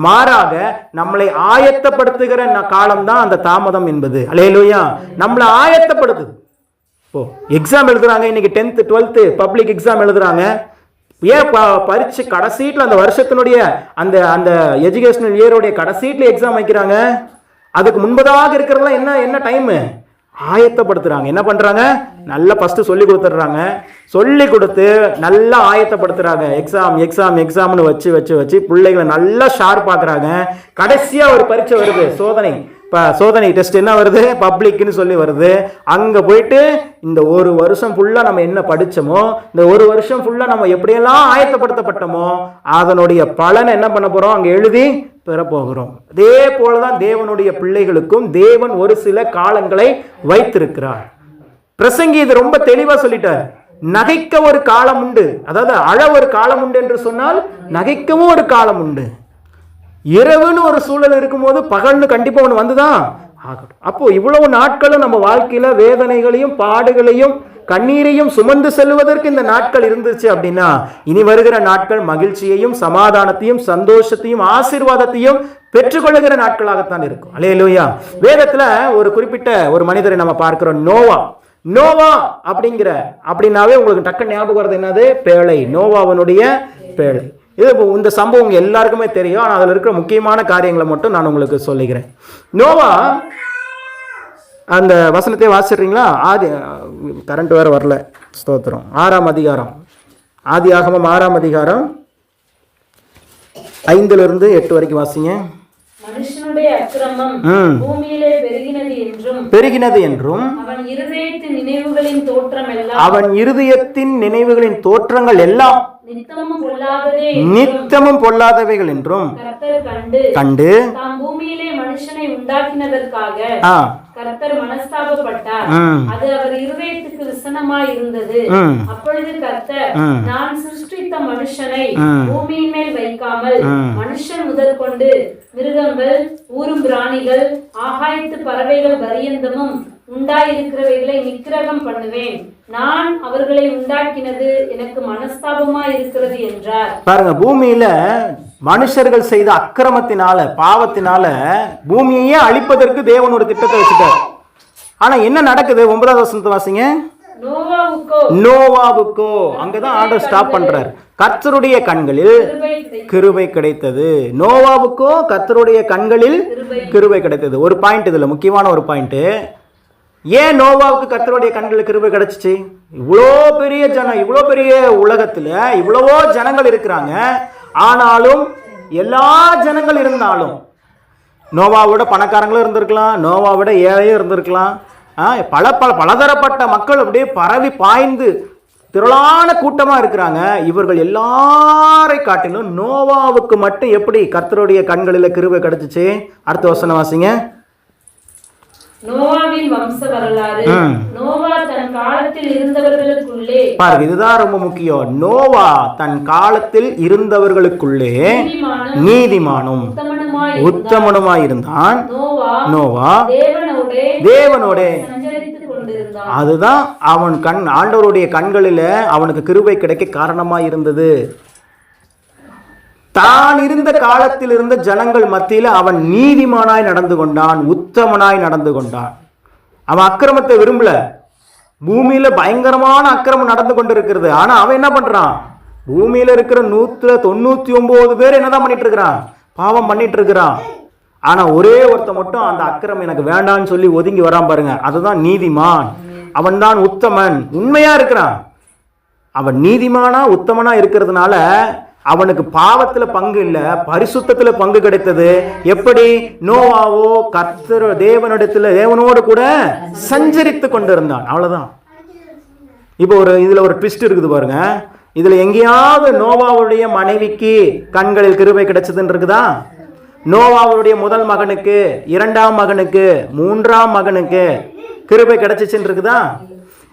மாறாக நம்மளை ஆயத்தப்படுத்துகிற காலம்தான் அந்த தாமதம் என்பது. அல்லேலூயா. நம்மளை ஆயத்தப்படுத்துது. இப்போ எக்ஸாம் எழுதுறாங்க, இன்னைக்கு 10th 12th பப்ளிக் எக்ஸாம் எழுதுறாங்க. ஏன் பரீட்சை கடைசீட்டில் அந்த வருஷத்தினுடைய அந்த அந்த எஜுகேஷனல் இயருடைய கடைசீட்டில் எக்ஸாம் வைக்கிறாங்க. அதுக்கு முன்பதாக இருக்கிறதெல்லாம் என்ன டைமு, ஆயத்தப்படுத்துறாங்க. என்ன பண்றாங்க, நல்லா ஃபர்ஸ்ட் சொல்லி கொடுத்துட்றாங்க. சொல்லி கொடுத்து நல்லா ஆயத்தப்படுத்துறாங்க. எக்ஸாம்னு வச்சு பிள்ளைகளை நல்லா ஷார்ப் ஆக்குறாங்க. கடைசியா ஒரு பரீட்சை வருது, சோதனை. இப்போ சோதனை டெஸ்ட் என்ன வருது, பப்ளிக்னு சொல்லி வருது. அங்கே போயிட்டு இந்த ஒரு வருஷம் ஃபுல்லாக நம்ம என்ன படித்தோமோ, இந்த ஒரு வருஷம் ஃபுல்லாக நம்ம எப்படியெல்லாம் ஆயத்தப்படுத்தப்பட்டோமோ அதனுடைய பலனை என்ன பண்ண போகிறோம், அங்கே எழுதி பெறப்போகிறோம். அதே போலதான் தேவனுடைய பிள்ளைகளுக்கும் தேவன் ஒரு சில காலங்களை வைத்திருக்கிறார். பிரசங்கி இது ரொம்ப தெளிவா சொல்லிட்டார். நகைக்க ஒரு காலம் உண்டு, அதாவது அழ ஒரு காலம் உண்டு என்று சொன்னால் நகைக்கவும் ஒரு காலம் உண்டு. இரவுன்னு ஒரு சூழல் இருக்கும்போது பகல்னு கண்டிப்பா ஒன்று வந்துதான் ஆகட்டும். அப்போ இவ்வளவு நாட்களும் நம்ம வாழ்க்கையில வேதனைகளையும் பாடுகளையும் கண்ணீரையும் சுமந்து செல்வதற்கு இந்த நாட்கள் இருந்துச்சு அப்படின்னா, இனி வருகிற நாட்கள் மகிழ்ச்சியையும் சமாதானத்தையும் சந்தோஷத்தையும் ஆசீர்வாதத்தையும் பெற்றுக்கொள்ளுகிற நாட்களாகத்தான் இருக்கும். அல்லேலூயா. வேதத்துல ஒரு குறிப்பிட்ட ஒரு மனிதரை நம்ம பார்க்கிறோம், நோவா அப்படின்னாவே உங்களுக்கு டக்கு ஞாபகம் வருது என்னது, பேழை. நோவாவனுடைய பேழை. இது இந்த சம்பவம் எல்லாருக்குமே தெரியும். ஆனால் அதில் இருக்கிற முக்கியமான காரியங்களை மட்டும் நான் உங்களுக்கு சொல்லுகிறேன். நோவா அந்த வசனத்தை வாசிடுறீங்களா? கரண்ட் வேற வரல, ஸ்தோத்திரம். 6ஆம் அதிகாரம், ஆதியாகமம் 6ஆம் அதிகாரம் 5 8 வரைக்கும் வாசிங்க. மனுஷனுடைய அக்கிரமம் பூமியிலே பெருகினது என்றும் அவன் இருதயத்தின் நினைவுகளின் தோற்றங்கள் எல்லாம் நித்தமும் பொல்லாதவைகள் என்றும் கண்டு பூமியிலே மனுஷனை உண்டாக்கினதற்காக கர்த்தர் மனஸ்தாபப்பட்டார். அது அவர் இருதயத்துக்கு விசனமாய் இருந்தது. அப்பொழுது கர்த்தர், நான் சிருஷ்டித்த மனுஷனை பூமியின் மேல் வைக்காமல் மனுஷன் முதற்கொண்டு மிருகங்கள், ஊரும் பிராணிகள், ஆகாயத்து பறவைகள் பரியந்தமும் உண்டாயிருக்கிறவைகளை நிக்கிரகம் பண்ணுவேன். நான் அவர்களை உண்டாக்கினது எனக்கு மனஸ்தாபமா இருக்கிறது என்றார். பாருங்க, பூமியில மனுஷர்கள் செய்த அக்கிரமத்தினால, பாவத்தினால பூமியையே அழிப்பதற்கு தேவன் ஒரு திட்டத்தை வச்சுட்டார். ஆனா என்ன நடக்குது? 9வது வசனத்தை வாசிங்க. நோவாவுக்கோ அங்கதான் ஆர்டர் ஸ்டாப் பண்றார். கர்த்தருடைய கண்களில் கிருபை கிடைத்தது. நோவாவுக்கோ கர்த்தருடைய கண்களில் கிருபை கிடைத்தது. ஒரு பாயிண்ட், இதுல முக்கியமான ஒரு பாயிண்ட். ஏன் நோவாவுக்கு கர்த்தருடைய கண்களில் கிருபை கிடைச்சிச்சு? இவ்வளோ பெரிய ஜனம், இவ்வளோ பெரிய உலகத்துல இவ்வளவோ ஜனங்கள் இருக்கிறாங்க. ஆனாலும் எல்லா ஜனங்கள் இருந்தாலும் நோவாவோட பணக்காரங்களும் இருந்திருக்கலாம், நோவாவோட ஏழையும் இருந்திருக்கலாம். பலதரப்பட்ட மக்கள் அப்படியே பரவி பாய்ந்து திரளான கூட்டமா இருக்கிறாங்க. இவர்கள் எல்லாரை காட்டிலும் நோவாவுக்கு மட்டும் எப்படி கர்த்தருடைய கண்களில் கிருபை கிடைச்சிச்சு? அடுத்த வசனம் வாசிங்க. நோவாவின் வம்ச வரலாறு. நோவா தன் காலத்தில் இருந்தவர்களுக்குள்ளே, பாருங்க, இதுதான் ரொம்ப முக்கியம். நோவா தன் காலத்தில் இருந்தவர்களுக்குள்ளே நீதிமானும் உத்தமனுமாய் இருந்தான். நோவா தேவனோட அதுதான் அவன் ஆண்டவருடைய கண்களில அவனுக்கு கிருபை கிடைக்க காரணமாய் இருந்தது. தான் இருந்த காலத்தில் இருந்த ஜனங்கள் மத்தியில் அவன் நீதிமானாய் நடந்து கொண்டான், உத்தமனாய் நடந்து கொண்டான். அவன் அக்கிரமத்தை விரும்பல. பூமியில பயங்கரமான அக்கிரமம் நடந்து கொண்டிருக்கிறது. ஆனா அவன் என்ன பண்றான்? பூமியில இருக்கிற 199 பேர் என்னதான் பண்ணிட்டு இருக்கிறான்? பாவம் பண்ணிட்டு இருக்கிறான். ஆனா ஒரே ஒருத்த மட்டும் அந்த அக்கிரமம் எனக்கு வேண்டான்னு சொல்லி ஒதுங்கி வரான். பாருங்க, அதுதான் நீதிமான். அவன்தான் உத்தமன். உண்மையா இருக்கிறான். அவன் நீதிமானா உத்தமனா இருக்கிறதுனால அவனுக்கு பாவத்துல பங்கு இல்லை, பரிசுத்தத்துல பங்கு கிடைத்தது. எப்படி? நோவாவோ கர்த்தர் தேவனோடு கூட சஞ்சரித்து கொண்டிருந்தான். அவ்வளவுதான். இப்போ இதுல ஒரு ட்விஸ்ட் இருக்குது பாருங்க. இதுல எங்கேயாவது நோவாவுடைய மனைவிக்கு கண்களில் கிருபை கிடைச்சதுன்னு இருக்குதா? நோவாவுடைய முதல் மகனுக்கு, இரண்டாம் மகனுக்கு, மூன்றாம் மகனுக்கு கிருபை கிடைச்சிச்சுன்னு இருக்குதா?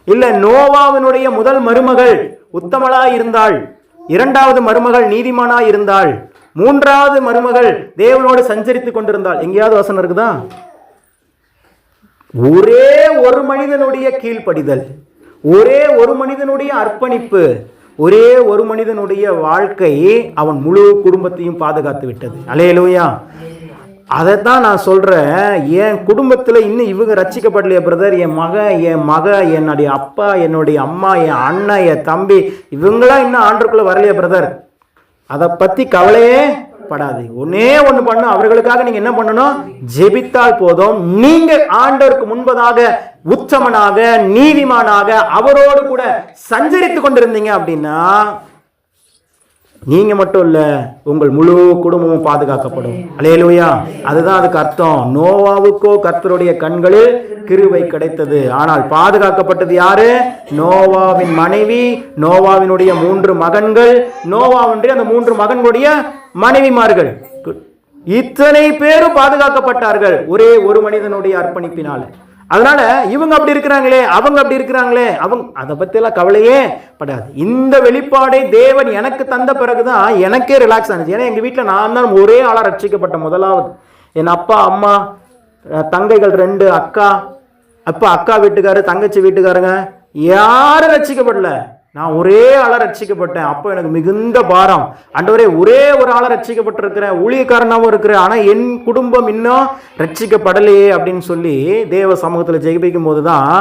இல்ல நோவாவினுடைய முதல் மருமகள் உத்தமளா இருந்தாள், இரண்டாவது மருமகள் நீதிமானா இருந்தாள், மூன்றாவது மருமகள் தேவனோடு சஞ்சரித்து கொண்டிருந்தாள். எங்கேயாவது வசனம் இருக்குதா? ஒரே ஒரு மனிதனுடைய கீழ்ப்படிதல், ஒரே ஒரு மனிதனுடைய அர்ப்பணிப்பு, ஒரே ஒரு மனிதனுடைய வாழ்க்கை அவன் முழு குடும்பத்தையும் பாதுகாத்து விட்டது. அல்லேலூயா. அதைத்தான் நான் சொல்றேன். என் குடும்பத்துல இன்னும் இவங்க ரட்சிக்கப்படலையே பிரதர், என் மக, என்னுடைய அப்பா, என்னுடைய அம்மா, என் அண்ணன், என் தம்பி, இவங்களாம் இன்னும் ஆண்டருக்குள்ள வரலையே பிரதர், அதை பத்தி கவலையே படாது. ஒன்னே ஒண்ணு பண்ணும், அவர்களுக்காக நீங்க என்ன பண்ணணும்? ஜெபித்தால் போதும். நீங்க ஆண்டவருக்கு முன்பதாக உத்தமனாக நீதிமானாக அவரோடு கூட சஞ்சரித்து கொண்டிருந்தீங்க அப்படின்னா நீங்க மட்டும் இல்ல, உங்கள் முழு குடும்பமும் பாதுகாக்கப்படும். அல்லேலூயா. அதுதான் அதுக்கு அர்த்தம். நோவாவுக்கோ கர்த்தருடைய கண்களில் கிருபை கிடைத்தது. ஆனால் பாதுகாக்கப்பட்டது யாரு? நோவாவின் மனைவி, நோவாவினுடைய 3 மகன்கள், நோவாவினுடைய அந்த 3 மகன்களுடைய மனைவிமார்கள், இத்தனை பேரும் பாதுகாக்கப்பட்டார்கள் ஒரே ஒரு மனிதனுடைய அர்ப்பணிப்பினால. அதனால இவங்க அப்படி இருக்கிறாங்களே, அவங்க அப்படி இருக்கிறாங்களே, அவங்க அதை பத்தி எல்லாம் கவலையே படாது. இந்த வெளிப்பாடை தேவன் எனக்கு தந்த பிறகுதான் எனக்கே ரிலாக்ஸ் ஆனிச்சு. ஏன்னா எங்க வீட்டில் நான் தான் ஒரே ஆளா ரட்சிக்கப்பட்ட முதலாவது. என் அப்பா, அம்மா, தங்கைகள் 2, அக்கா, அப்பா அக்கா வீட்டுக்காரு, தங்கச்சி வீட்டுக்காரங்க யாரும் ரட்சிக்கப்படல. நான் ஒரே ஆளை ரட்சிக்கப்பட்டேன். அப்போ எனக்கு மிகுந்த பாரம். ஆண்டவரே, ஒரே ஒரு ஆளை ரட்சிக்கப்பட்டிருக்கிறேன், ஊழியக்காரனாகவும் இருக்கிறேன், ஆனால் என் குடும்பம் இன்னும் ரட்சிக்கப்படலையே அப்படின்னு சொல்லி தேவ சமூகத்தில் ஜெயிப்பிக்கும் போது தான்,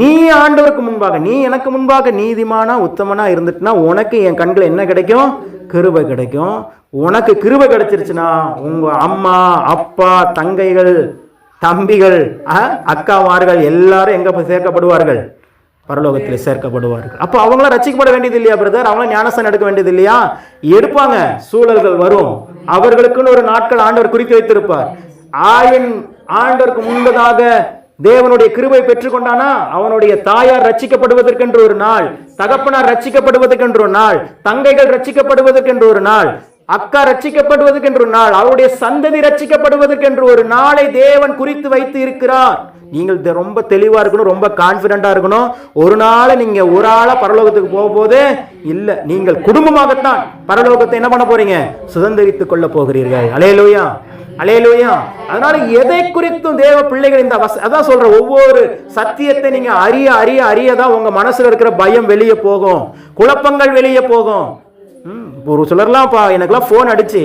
நீ ஆண்டவருக்கு முன்பாக, நீ எனக்கு முன்பாக நீதிமானா உத்தமனா இருந்துட்டுனா உனக்கு என் கண்கள் என்ன கிடைக்கும்? கிருபை கிடைக்கும். உனக்கு கிருபை கிடைச்சிருச்சுன்னா உங்க அம்மா, அப்பா, தங்கைகள், தம்பிகள், அக்காமார்கள் எல்லாரும் எங்க சேர்க்கப்படுவார்கள்? பரலோகத்தில் சேர்க்கப்படுவார்கள். அப்போ அவங்களாம் ரட்சிக்கப்பட வேண்டியது இல்லையா பிரதர்? அவங்களாம் ஞானஸ்தானம் எடுக்க வேண்டியது இல்லையா? எடுப்பாங்க. சூழல்கள் வரும். அவர்களுக்குன்னு ஒரு நாட்கள் ஆண்டவர் குறித்து வைத்திருப்பார். ஆண்டவருக்கு முன்பதாக தேவனுடைய கிருபை பெற்றுக்கொண்டானா அவனுடைய தாயார் ரட்சிக்கப்படுவதற்கென்று ஒரு நாள், தகப்பனார் ரட்சிக்கப்படுவதற்கென்று ஒரு நாள், தங்கைகள் ரட்சிக்கப்படுவதற்கென்று ஒரு நாள், அக்கா ரட்சிக்கப்படுவதற்கென்று ஒரு நாள், அவருடைய சந்ததி ரட்சிக்கப்படுவதற்கென்று ஒரு நாளை தேவன் குறித்து வைத்து இருக்கிறார். நீங்கள் ரொம்ப தெளிவா இருக்கணும், ரொம்ப கான்பிடண்டா இருக்கணும். ஒரு நாள் நீங்க ஒரு ஆளா பரலோகத்துக்கு போகும்போது இல்ல, நீங்கள் குடும்பமாகத்தான் பரலோகத்தை என்ன பண்ண போறீங்க? சுதந்திரித்துக் கொள்ள போகிறீர்கள். அல்லேலூயா, அல்லேலூயா. அதனால எதை குறித்தும் தேவ பிள்ளைகள் இந்த அதான் சொல்ற, ஒவ்வொரு சத்தியத்தை நீங்க அறிய அறிய அறியதான் உங்க மனசுல இருக்கிற பயம் வெளியே போகும், குழப்பங்கள் வெளியே போகும். ஒரு சிலர்லாம் எனக்குலாம் ஃபோன் அடிச்சு,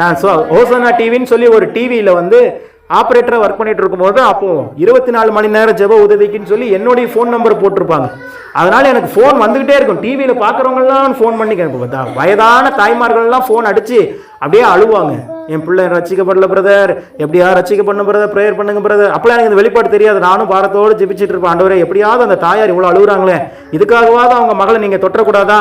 நான் ஹோசனா டிவின்னு சொல்லி ஒரு டிவியில் ஆப்ரேட்டராக ஒர்க் பண்ணிட்டு இருக்கும்போது அப்போ 24 மணி நேரம் ஜெப உதவிக்குன்னு சொல்லி என்னுடைய ஃபோன் நம்பர் போட்டிருப்பாங்க. அதனால எனக்கு ஃபோன் வந்துகிட்டே இருக்கும். டிவியில் பார்க்குறவங்கலாம் ஃபோன் பண்ணி கேட்பேன். வயதான தாய்மார்கள்லாம் ஃபோன் அடிச்சு அப்படியே அழுவாங்க, என் பிள்ளை ரட்சிக்கப்படல பிரதர், எப்படியா ரட்சிக்கப்படணும் பிரதர், ப்ரேயர் பண்ணுங்க பிரதர். அப்பெல்லாம் எனக்கு இந்த வெளிப்பாடு தெரியாது. நானும் பாரத்தோடு ஜெபிச்சுட்டு இருப்பேன். ஆண்டவரே, எப்படியாவது அந்த தாயார் இவ்வளோ அழுகுறாங்களே, இதுக்காகவாது அவங்க மகளை நீங்கள் தொற்றக்கூடாதா?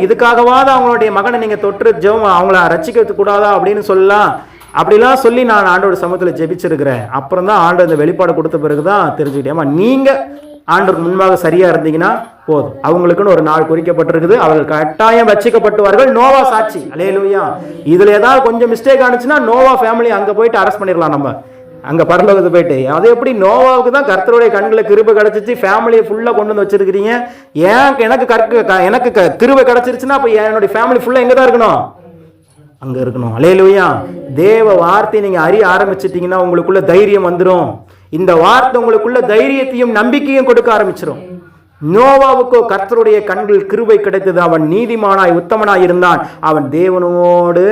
இதுக்காகவாது அவங்களுடைய மகனை நீங்கள் தொற்று ஜெபம் அவங்கள ரட்சிக்க கூடாதா அப்படின்னு சொல்லலாம். அப்படிலாம் சொல்லி நான் ஆண்டோட சமூகத்தில் ஜெபிச்சிருக்கிறேன். அப்புறம் தான் ஆண்டு அந்த வெளிப்பாடு கொடுத்த பிறகு தான் தெரிஞ்சுக்கிட்டேன். நீங்கள் ஆண்டவருக்கு முன்பாக சரியா இருந்தீங்கன்னா போதும். அவங்களுக்குன்னு ஒரு நாள் குறிக்கப்பட்டிருக்குது. அவர்கள் கட்டாயம் ரட்சிக்கப்பட்டுவார்கள். நோவா சாட்சி. அல்லேலூயா. இதுல ஏதாவது கொஞ்சம் மிஸ்டேக் ஆனிச்சுன்னா நோவா ஃபேமிலி அங்க போயிட்டு அரெஸ்ட் பண்ணிடலாம். நம்ம அங்க பரலோகத்தை போயிட்டு, அது எப்படி நோவாவுக்கு தான் கர்த்தருடைய கண்களை கிருபை கிடைச்சிச்சு, ஃபேமிலியை ஃபுல்லா கொண்டு வந்து வச்சிருக்கிறீங்க. ஏன் எனக்கு கிருபை கிடைச்சிருச்சுன்னா அப்ப என்னுடைய ஃபேமிலி ஃபுல்லா எங்க தான் இருக்கணும்? அங்க இருக்கணும். அல்லேலூயா. தேவ வார்த்தை நீங்க அறிய ஆரம்பிச்சிட்டீங்கன்னா உங்களுக்குள்ள தைரியம் வந்துடும். இந்த வார்த்தை உங்களுக்குள்ள தைரியத்தையும் நம்பிக்கையும் கொடுக்க ஆரம்பிச்சிடும். நோவாவுக்கோ கர்த்தருடைய கண்கள் கிருபை கிடைத்தது. அவன் நீதிமானாய் உத்தமனாய் இருந்தான். அவன் தேவனோடு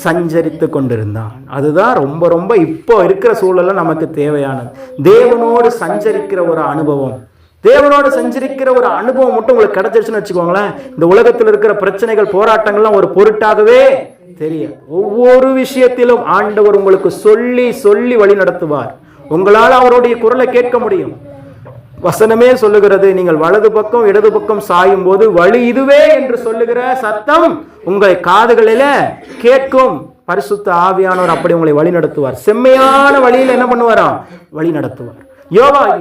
சஞ்சரித்து கொண்டிருந்தான். அதுதான் ரொம்ப ரொம்ப இப்போ இருக்கிற சூழல்ல நமக்கு தேவையானது. தேவனோடு சஞ்சரிக்கிற ஒரு அனுபவம், தேவனோடு சஞ்சரிக்கிற ஒரு அனுபவம் மட்டும் உங்களுக்கு கிடைச்சிருச்சுன்னு வச்சுக்கோங்களேன், இந்த உலகத்தில் இருக்கிற பிரச்சனைகள், போராட்டங்கள்லாம் ஒரு பொருட்டாகவே தெரியும். ஒவ்வொரு விஷயத்திலும் ஆண்டவர் உங்களுக்கு சொல்லி சொல்லி வழி நடத்துவார். உங்களால் அவருடைய குரலை கேட்க முடியும். வசனமே சொல்லுகிறது, நீங்கள் வலது பக்கம் இடது பக்கம் சாயும் போது வழி இதுவே என்று சொல்லுகிற சத்தம் உங்கள் காதுகளில கேட்கும். பரிசுத்த ஆவியானவர் அப்படி உங்களை வழி நடத்துவார். செம்மையான வழியில் என்ன பண்ணுவாராம்? வழி நடத்துவார்.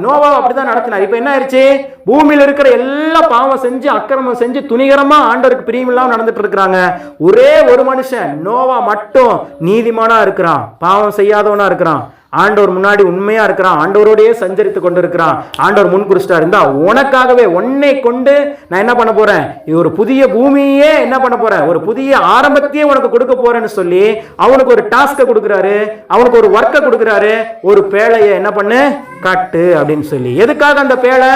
நோவா அப்படிதான் நடத்தினார். இப்ப என்ன ஆயிடுச்சு? பூமியில இருக்கிற எல்லா பாவம் செஞ்சு அக்கிரமம் செஞ்சு துணிகரமா ஆண்டவருக்கு பிரியமில்லாம நடந்துட்டு இருக்கிறாங்க. ஒரே ஒரு மனுஷன் நோவா மட்டும் நீதிமானா இருக்கிறான், பாவம் செய்யாதவனா இருக்கிறான், ஆண்டவர் முன்னாடி உண்மையா இருக்கிறான், ஆண்டவரோடயே சஞ்சரித்து கொண்டு இருக்கிறான். ஆண்டவர் முன் குறிச்சிட்டா இருந்தா உனக்காகவே உன்னை கொண்டு நான் என்ன பண்ண போறேன்? ஒரு புதிய பூமியே என்ன பண்ண போறேன்? ஒரு புதிய ஆரம்பத்தையே உனக்கு கொடுக்க போறேன்னு சொல்லி அவனுக்கு ஒரு டாஸ்க கொடுக்கிறாரு, அவனுக்கு ஒரு ஒர்க்கை கொடுக்கிறாரு. ஒரு பேழையை என்ன பண்ணு, கட்டு அப்படின்னு சொல்லி. எதுக்காக அந்த பேழை?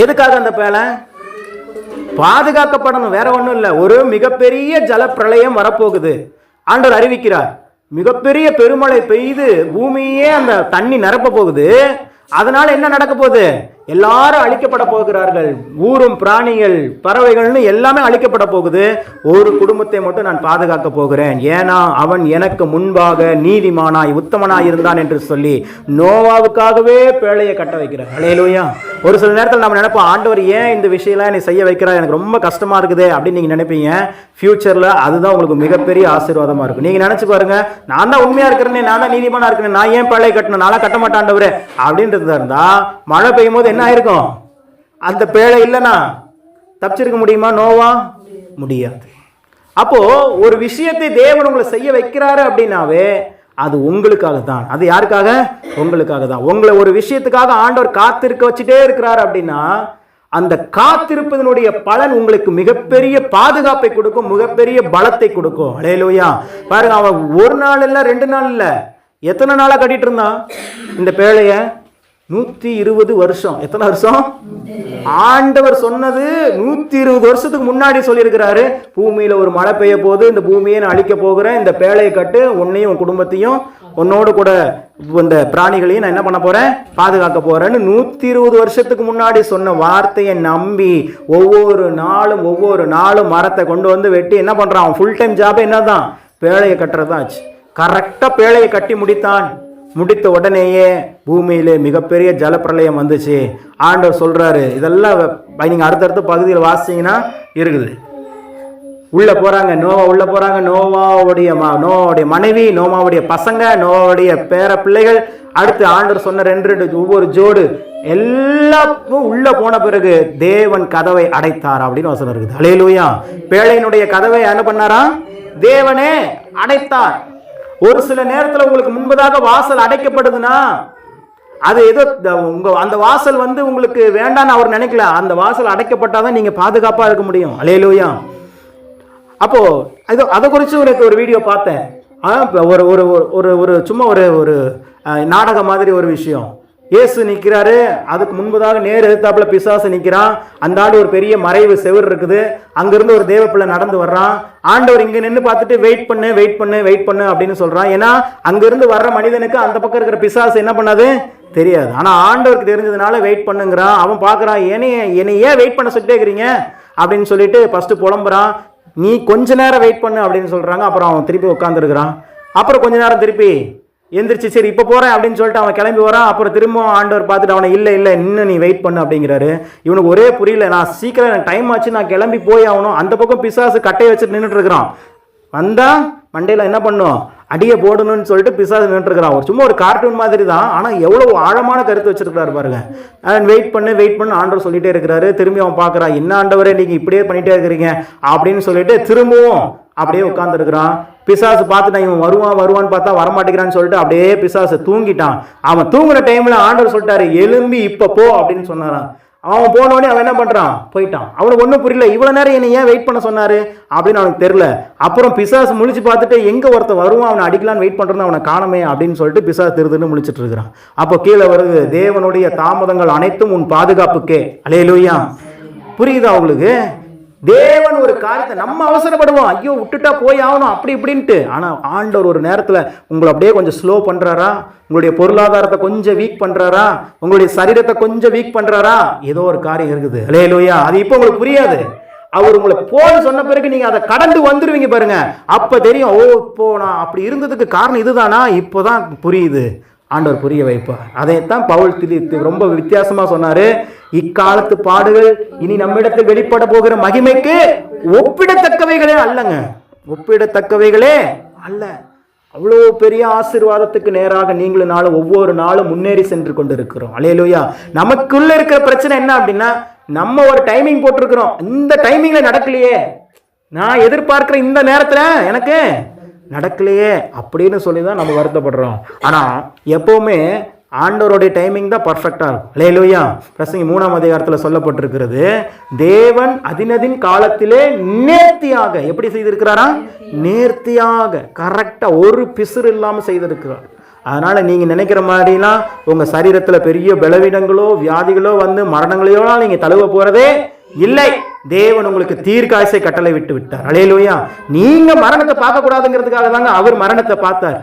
எதுக்காக அந்த பேழை? பாதுகாக்கப்படணும், வேற ஒண்ணும் இல்லை. ஒரு மிகப்பெரிய ஜல பிரளயம் வரப்போகுது. ஆண்டவர் அறிவிக்கிறார். மிகப்பெரிய பெருமழை பெய்து பூமியே அந்த தண்ணி நிரப்ப போகுது. அதனால என்ன நடக்க போகுது? எல்லாரும் அழிக்கப்பட போகிறார்கள். ஊரும் பிராணிகள் பறவைகள்னு எல்லாமே அழிக்கப்பட போகுது. ஒரு குடும்பத்தை மட்டும் நான் பாதுகாக்க போகிறேன், ஏன்னா அவன் எனக்கு முன்பாக நீதிமானாய் உத்தமனாய் இருந்தான் என்று சொல்லி நோவாவுக்காகவே பேழையை கட்ட வைக்கிறார். அல்லேலூயா. ஒரு சில நேரத்தில் நம்ம நினைப்போம், ஆண்டவர் ஏன் இந்த விஷயம்லாம் என்னை செய்ய வைக்கிறார், எனக்கு ரொம்ப கஷ்டமா இருக்குது அப்படின்னு நீங்க நினைப்பீங்க. ஃபியூச்சர்ல அதுதான் உங்களுக்கு மிகப்பெரிய ஆசீர்வாதமா இருக்கும். நீங்க நினைச்சு பாருங்க, நான் தான் உண்மையா இருக்கிறேனே, நான் தான் நீதிமானா இருக்கிறேன், நான் ஏன் பேழை கட்டணும், நான்லாம் கட்ட மாட்டாண்டவரே அப்படின்றது இருந்தா மழை பெய்யும் போது என்ன ஆயிருக்கும்? அந்த பேழை இல்லைன்னா தப்பிச்சிருக்க முடியுமா நோவா? முடியாது. அப்போ ஒரு விஷயத்தை தேவன் உங்களை செய்ய வைக்கிறாரு அப்படின்னாவே அது உங்களுக்காக தான். அது யாருக்காக? உங்களுக்காக தான். உங்களை ஒரு விஷயத்துக்காக ஆண்டவர் காத்திருக்க வச்சுட்டே இருக்கிறார் அப்படின்னா அந்த காத்திருப்பதனுடைய பலன் உங்களுக்கு மிகப்பெரிய பாதுகாப்பை கொடுக்கும், மிகப்பெரிய பலத்தை கொடுக்கும். அல்லேலூயா. பாருங்க, அவன் ஒரு நாள் இல்ல, 2 நாள் இல்ல, எத்தனை நாளா கட்டிட்டு இருந்தான் இந்த பேழைய? 120 வருஷம். எத்தனை வருஷம்? ஆண்டவர் சொன்னது 120 வருஷத்துக்கு முன்னாடி சொல்லியிருக்கிறாரு. பூமியில ஒரு மழை பெய்ய போது, இந்த பூமியை நான் அழிக்க போகிறேன், இந்த பேழையை கட்டு, உன்னையும் உன் குடும்பத்தையும் உன்னோடு கூட இந்த பிராணிகளையும் நான் என்ன பண்ண போறேன்? பாதுகாக்க போறேன்னு 120 வருஷத்துக்கு முன்னாடி சொன்ன வார்த்தையை நம்பி ஒவ்வொரு நாளும் மரத்தை கொண்டு வந்து வெட்டி என்ன பண்றான்? ஃபுல் டைம் ஜாப் என்னதான்? பேழையை கட்டுறதா ஆச்சு. கரெக்டா பேழையை கட்டி முடித்தான். முடித்த உடனேயே பூமியிலே மிகப்பெரிய ஜலப்பிரளயம் வந்துச்சு. ஆண்டவர் சொல்றாரு, இதெல்லாம் நீங்க அடுத்தடுத்த பகுதியில் வாசிச்சீங்கன்னா இருக்குது. உள்ள போறாங்க, நோவா உள்ள போறாங்க. நோவாவுடைய மனைவி, நோவாவுடைய பசங்க, நோவாவுடைய பேர பிள்ளைகள், அடுத்து ஆண்டவர் சொன்ன 2 ஒவ்வொரு ஜோடு எல்லாரும் உள்ள போன பிறகு தேவன் கதவை அடைத்தார் அப்படின்னு வசனம் இருக்குது. அல்லேலூயா. பேழையினுடைய கதவை என்ன பண்ணாரா? தேவனே அடைத்தார். ஒரு சில நேரத்தில் உங்களுக்கு முன்பதாக வாசல் அடைக்கப்படுதுன்னா அது ஏதோ அந்த வாசல் உங்களுக்கு வேண்டான்னு அவர் நினைக்கல. அந்த வாசல் அடைக்கப்பட்டாதான் நீங்க பாதுகாப்பா இருக்க முடியும். அல்லேலூயா. அப்போ அதை குறித்து ஒரு வீடியோ பார்த்தேன். ஒரு ஒரு ஒரு ஒரு சும்மா ஒரு நாடகம் மாதிரி ஒரு விஷயம். இயேசு நிற்கிறாரு, அதுக்கு முன்பதாக நேர் எதிர்த்தாப்புல பிசாசு நிற்கிறான். அந்த ஆண்டு ஒரு பெரிய மறைவு செவர் இருக்குது. அங்கிருந்து ஒரு தேவப்பிள்ளை நடந்து வர்றான். ஆண்டவர் இங்க நின்று பார்த்துட்டு வெயிட் பண்ணு அப்படின்னு சொல்றான். ஏன்னா அங்கிருந்து வர்ற மனிதனுக்கு அந்த பக்கம் இருக்கிற பிசாசு என்ன பண்ணாது தெரியாது. ஆனா ஆண்டவருக்கு தெரிஞ்சதுனால வெயிட் பண்ணுங்கிறான். அவன் பார்க்கறான், என்னை ஏன் வெயிட் பண்ண சொல்லிட்டே இருக்கிறீங்க அப்படின்னு சொல்லிட்டு ஃபர்ஸ்ட் புலம்புறான். நீ கொஞ்ச நேரம் வெயிட் பண்ணு அப்படின்னு சொல்றாங்க. அப்புறம் அவன் திருப்பி உட்காந்துருக்கிறான். அப்புறம் கொஞ்ச நேரம் திருப்பி எந்திரிச்சு சரி இப்போ போறேன் அப்படின்னு சொல்லிட்டு அவன் கிளம்பி வரான். அப்புறம் திரும்ப ஆண்டவர் பார்த்துட்டு அவனை இல்லை இன்னும் நீ வெயிட் பண்ணு அப்படிங்கிறாரு. இவனுக்கு ஒரே புரியல, நான் சீக்கிரம் எனக்கு டைம் ஆச்சு, நான் கிளம்பி போய் ஆகணும். அந்த பக்கம் பிசாசு கட்டையை வச்சுட்டு நின்றுட்டு இருக்கிறான். வந்தா மண்டையில என்ன பண்ணும்? அடியை போடணும்னு சொல்லிட்டு பிசாசு நின்றுட்டு இருக்கிறான். ஒரு சும்மா ஒரு கார்ட்டூன் மாதிரி தான், ஆனா எவ்வளவு ஆழமான கருத்து வச்சிருக்காரு பாருங்க. வெயிட் பண்ணு ஆண்டவர் சொல்லிட்டே இருக்கிறாரு. திரும்பி அவன் பார்க்கறான், என்ன ஆண்டவரே நீங்க இப்படியே பண்ணிட்டே இருக்கிறீங்க அப்படின்னு சொல்லிட்டு திரும்பவும் அப்படியே உட்கார்ந்து இருக்கிறான். பிசாசு பார்த்துட்டான், இவன் வருவான்னு பார்த்தா வரமாட்டேங்கிறான்னு சொல்லிட்டு அப்படியே பிசாசு தூங்கிட்டான். அவன் தூங்குற டைம்ல ஆண்டவர் சொல்லிட்டாரு, எலும்பி இப்ப போ அப்படின்னு சொன்னாரான். அவன் போனோடனே அவன் என்ன பண்றான்? போயிட்டான். அவனுக்கு ஒன்றும் புரியல, இவ்வளவு நேரம் என்னை ஏன் வெயிட் பண்ண சொன்னாரு அப்படின்னு அவனுக்கு தெரியல. அப்புறம் பிசாசு முழிச்சு பார்த்துட்டு எங்க ஒருத்தன் வருவான் அவனை அடிக்கலான்னு வெயிட் பண்றது, அவனை காணமே அப்படின்னு சொல்லிட்டு பிசாசு திருதுன்னு முழிச்சிட்டு இருக்கிறான். அப்போ கீழே வருது, தேவனுடைய தாமதங்கள் அனைத்தும் உன் பாதுகாப்புக்கே. அல்லேலூயா. புரியுதா உங்களுக்கு? தேவன் ஒரு காரியத்தை நம்ம அவசரப்படுவோம், ஐயோ விட்டுட்டா போய் ஆகணும் அப்படி இப்படின்ட்டு. ஆனா ஆண்டவர் ஒரு நேரத்துல உங்களை அப்படியே கொஞ்சம் ஸ்லோ பண்றாரா, உங்களுடைய பொருளாதாரத்தை கொஞ்சம் வீக் பண்றாரா, உங்களுடைய சரீரத்தை கொஞ்சம் வீக் பண்றாரா, ஏதோ ஒரு காரியம் இருக்குது. அல்லேலூயா. அது இப்போ உங்களுக்கு புரியாது. அவர் உங்களை போய் சொன்ன பிறகு நீங்க அதை கடந்து வந்துருவீங்க பாருங்க. அப்ப தெரியும், ஓ இப்போ நான் அப்படி இருந்ததுக்கு காரணம் இதுதானா, இப்போதான் புரியுது. ஆண்டவர் புரிய வைப்பார். அதைத்தான் பவுல் ரொம்ப வித்தியாசமாக சொன்னார். இக்காலத்து பாடுகள் இனி நம்மிடத்தில் வெளிப்பட போகிற மகிமைக்கு ஒப்பிடத்தக்கவைகளே அல்லங்க, ஒப்பிடத்தக்கவைகளே அல்ல. அவ்வளோ பெரிய ஆசீர்வாதத்துக்கு நேராக நீங்களும் நாளும் ஒவ்வொரு நாளும் முன்னேறி சென்று கொண்டு இருக்கிறோம். அல்லேலூயா. நமக்குள்ள இருக்கிற பிரச்சனை என்ன அப்படின்னா, நம்ம ஒரு டைமிங் போட்டிருக்கிறோம், இந்த டைமிங்ல நடக்கலையே, நான் எதிர்பார்க்கிற இந்த நேரத்துல எனக்கு நடக்கலையே அப்படின்னு சொல்லி தான் நம்ம வருத்தப்படுறோம். ஆனா எப்பவுமே ஆண்டவருடைய டைமிங் தான் பர்ஃபெக்டாக இருக்கும். அல்லேலூயா. பிரசங்கி 3ஆம் அதிகாரத்தில் சொல்லப்பட்டிருக்கிறது, தேவன் அதினதின் காலத்திலே நேர்த்தியாக எப்படி செய்திருக்கிறாரா? நேர்த்தியாக கரெக்டாக ஒரு பிசுறு இல்லாமல் செய்திருக்கிறார். அதனால் நீங்கள் நினைக்கிற மாதிரிலாம் உங்கள் சரீரத்தில் பெரிய பலவீனங்களோ வியாதிகளோ வந்து மரணங்களையோ நீங்கள் தழுவ போகிறதே இல்லை. தேவன் உங்களுக்கு தீர்க்காயசை கட்டளை விட்டு விட்டார். அல்லேலூயா. நீங்கள் மரணத்தை பார்க்கக்கூடாதுங்கிறதுக்காக தாங்க அவர் மரணத்தை பார்த்தார்.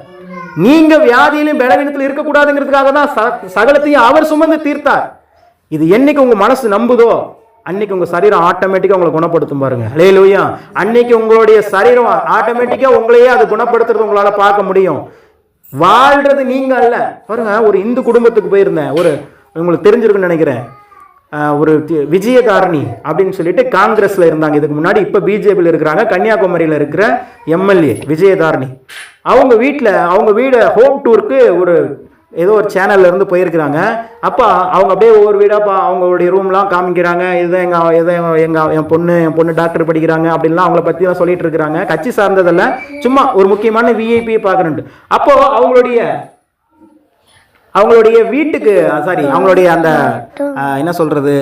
நீங்க வியாதியிலும் பலவீனத்தில் இருக்கக்கூடாதுங்கிறதுக்காக தான் சகலத்தையும் அவர் சுமந்து தீர்த்தார். இது என்னைக்கு உங்க மனசு நம்புதோ அன்னைக்கு உங்க சரீரம் ஆட்டோமேட்டிக்கா உங்களை குணப்படுத்தும் பாருங்க. அல்லேலூயா. அன்னைக்கு உங்களுடைய சரீரம் ஆட்டோமேட்டிக்கா உங்களையே அது குணப்படுத்துறது உங்களால பார்க்க முடியும். வாழ்றது நீங்க அல்ல. பாருங்க, ஒரு இந்து குடும்பத்துக்கு போயிருந்தேன். ஒரு உங்களுக்கு தெரிஞ்சிருக்குன்னு நினைக்கிறேன். ஒரு விஜயதாரணி அப்படின்னு சொல்லிட்டு காங்கிரஸ்ல இருந்தாங்க இதுக்கு முன்னாடி. இப்ப பிஜேபியில் இருக்கிறாங்க. கன்னியாகுமரியில் இருக்கிற எம்எல்ஏ விஜயதாரணி. அவங்க வீடு ஹோம் டூருக்கு ஒரு ஏதோ ஒரு சேனல்ல இருந்து போயிருக்கிறாங்க. அப்போ அவங்க அப்படியே ஒவ்வொரு வீடாக அவங்களுடைய ரூம்லாம் காமிக்கிறாங்க. என் பொண்ணு டாக்டர் படிக்கிறாங்க அப்படின்லாம் அவங்கள பற்றிலாம் சொல்லிட்டு இருக்கிறாங்க. கட்சி சார்ந்ததில்ல, சும்மா ஒரு முக்கியமான விஐபியை பார்க்குறேன்ட்டு. அப்போ அவங்களுடைய வீட்டுக்கு அவங்களுடைய அந்த என்ன சொல்றது